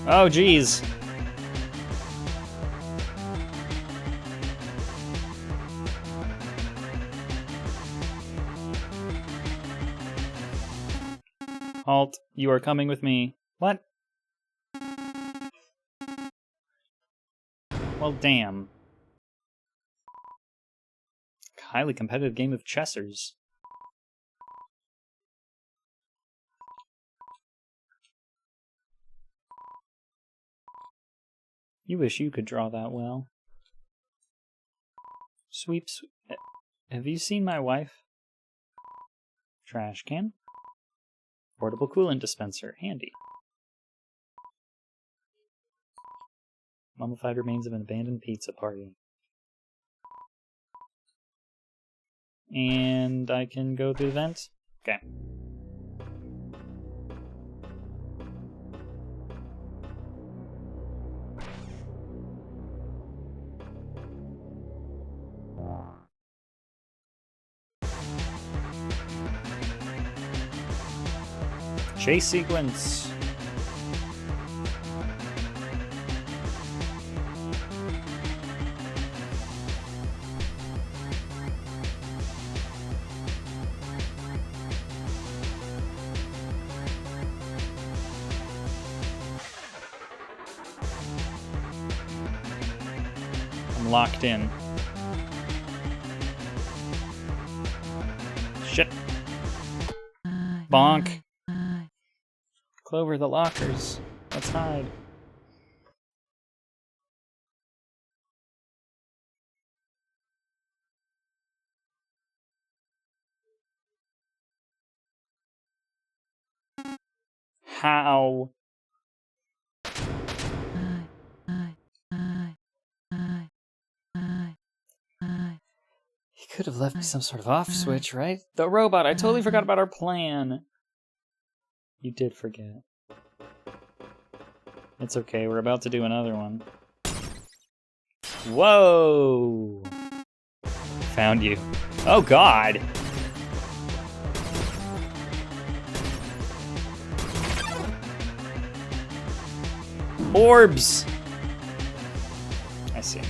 Oh, geez. Halt, you are coming with me. What? Well, damn. Highly competitive game of chessers. You wish you could draw that well. Sweep. Have you seen my wife? Trash can. Portable coolant dispenser. Handy. Mummified remains of an abandoned pizza party. And I can go through the vents? Okay. Chase sequence. I'm locked in. Shit. Bonk. Clover, the lockers. Let's hide. How? He could have left me some sort of off switch, right? The robot, I totally forgot about our plan. You did forget. It's okay, we're about to do another one. Whoa! Found you. Oh god! Orbs! I see.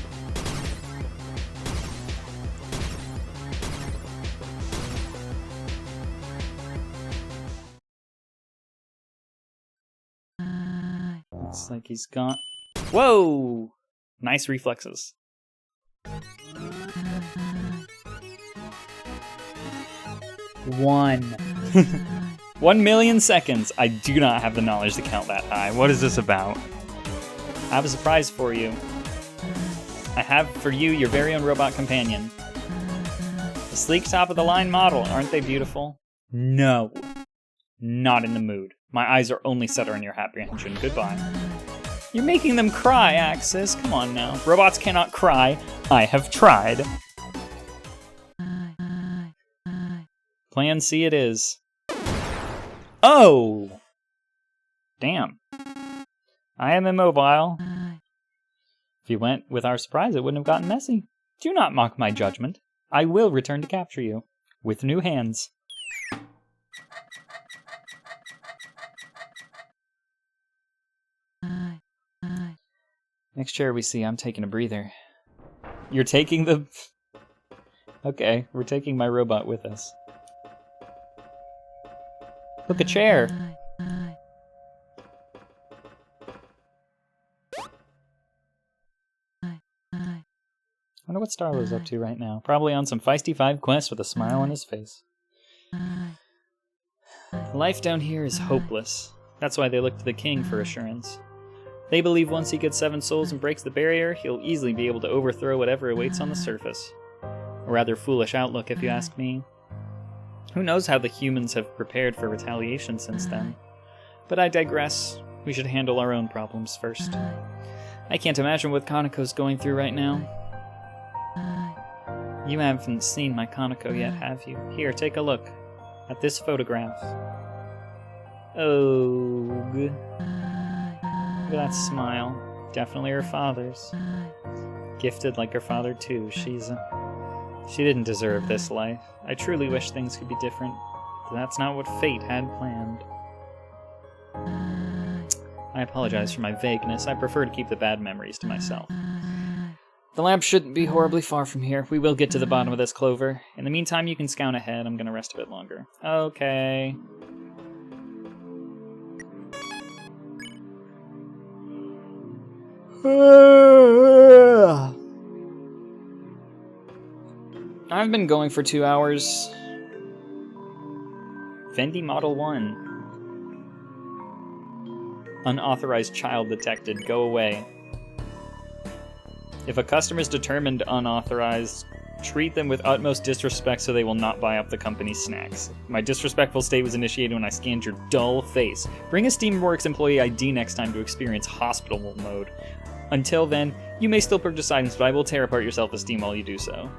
Looks like he's gone. Whoa! Nice reflexes. One. 1 million seconds. I do not have the knowledge to count that high. What is this about? I have a surprise for you. I have for you your very own robot companion. The sleek top-of-the-line model. Aren't they beautiful? No. Not in the mood. My eyes are only set on your apprehension. Goodbye. You're making them cry, Axis. Come on now. Robots cannot cry. I have tried. Plan C it is. Oh! Damn. I am immobile. If you went with our surprise, it wouldn't have gotten messy. Do not mock my judgment. I will return to capture you. With new hands. Next chair we see, I'm taking a breather. You're taking the... Okay, we're taking my robot with us. Look, a chair! I wonder what Starlow's up to right now. Probably on some feisty 5 quests with a smile on his face. Life down here is hopeless. That's why they look to the king for assurance. They believe once he gets 7 souls and breaks the barrier, he'll easily be able to overthrow whatever awaits on the surface. A rather foolish outlook, if you ask me. Who knows how the humans have prepared for retaliation since then? But I digress. We should handle our own problems first. I can't imagine what Kaneko's going through right now. You haven't seen my Kaneko yet, have you? Here, take a look at this photograph. Oh, look at that smile. Definitely her father's. Gifted like her father too. She didn't deserve this life. I truly wish things could be different, but that's not what fate had planned. I apologize for my vagueness. I prefer to keep the bad memories to myself. The lab shouldn't be horribly far from here. We will get to the bottom of this, Clover. In the meantime, you can scout ahead. I'm gonna rest a bit longer. Okay. I've been going for 2 hours. Fendi Model 1. Unauthorized child detected. Go away. If a customer is determined unauthorized, treat them with utmost disrespect so they will not buy up the company's snacks. My disrespectful state was initiated when I scanned your dull face. Bring a Steamworks employee ID next time to experience hospital mode. Until then, you may still purchase items, but I will tear apart your self-esteem while you do so.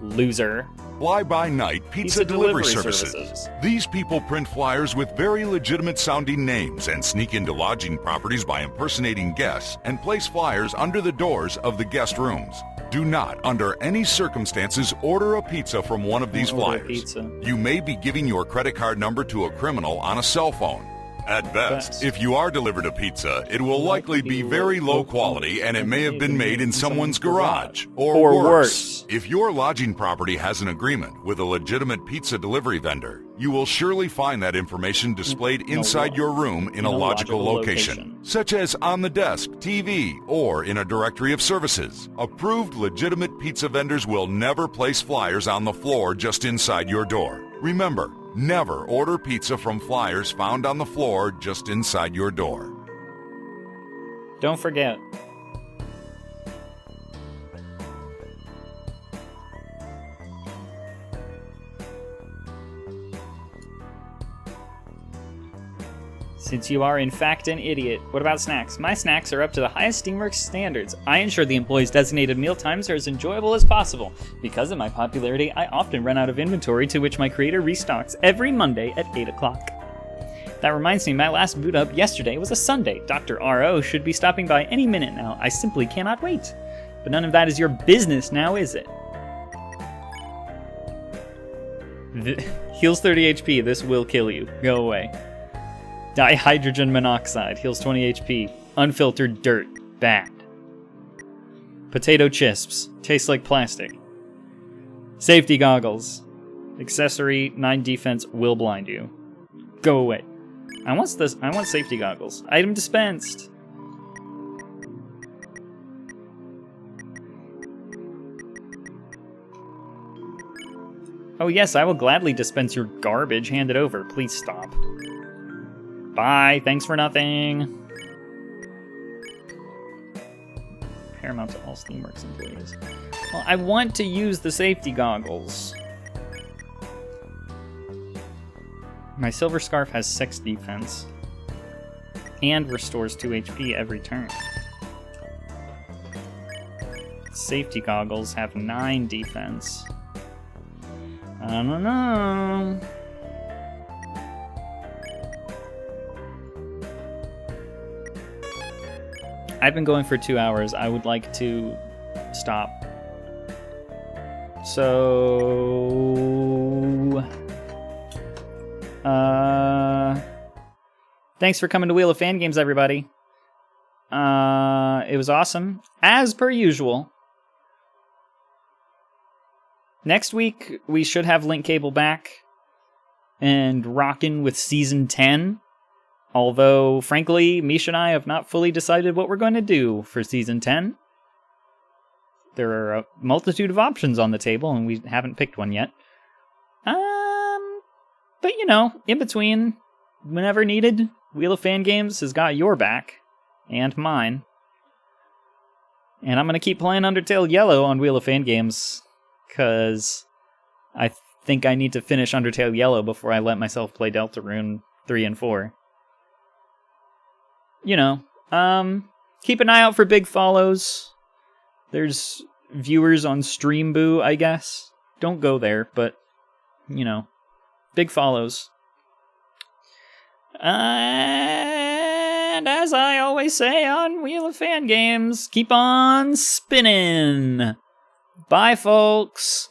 Loser. Fly-by-night pizza delivery services. These people print flyers with very legitimate sounding names and sneak into lodging properties by impersonating guests and place flyers under the doors of the guest rooms. Do not, under any circumstances, order a pizza from one of these flyers. You may be giving your credit card number to a criminal on a cell phone. At best, if you are delivered a pizza, it will likely be very low quality and it may have been made in someone's garage. Or worse, if your lodging property has an agreement with a legitimate pizza delivery vendor, you will surely find that information displayed inside your room in a logical location, such as on the desk, TV, or in a directory of services. Approved legitimate pizza vendors will never place flyers on the floor just inside your door. Remember, never order pizza from flyers found on the floor just inside your door. Don't forget. Since you are in fact an idiot, what about snacks? My snacks are up to the highest Steamworks standards. I ensure the employees' designated meal times are as enjoyable as possible. Because of my popularity, I often run out of inventory, to which my creator restocks every Monday at 8 o'clock. That reminds me, my last boot up yesterday was a Sunday. Dr. R.O. should be stopping by any minute now. I simply cannot wait. But none of that is your business now, is it? Heals 30 HP, this will kill you. Go away. Dihydrogen monoxide, heals 20 HP. Unfiltered dirt, bad. Potato chips, tastes like plastic. Safety goggles. Accessory, 9 defense, will blind you. Go away. I want safety goggles. Item dispensed. Oh yes, I will gladly dispense your garbage. Hand it over. Please stop. Bye, thanks for nothing. Paramount to all Steamworks employees. Well, I want to use the safety goggles. My silver scarf has 6 defense. And restores 2 HP every turn. Safety goggles have 9 defense. I don't know. I've been going for 2 hours. I would like to stop. So... thanks for coming to Wheel of Fan Games, everybody. It was awesome, as per usual. Next week, we should have Link Cable back and rockin' with Season 10. Although, frankly, Misha and I have not fully decided what we're going to do for Season 10. There are a multitude of options on the table, and we haven't picked one yet. But, you know, in between, whenever needed, Wheel of Fan Games has got your back. And mine. And I'm going to keep playing Undertale Yellow on Wheel of Fan Games, because I think I need to finish Undertale Yellow before I let myself play Deltarune 3 and 4. You know, keep an eye out for big follows. There's viewers on Streamboo, I guess. Don't go there, but, you know, big follows. And as I always say on Wheel of Fan Games, keep on spinning. Bye, folks.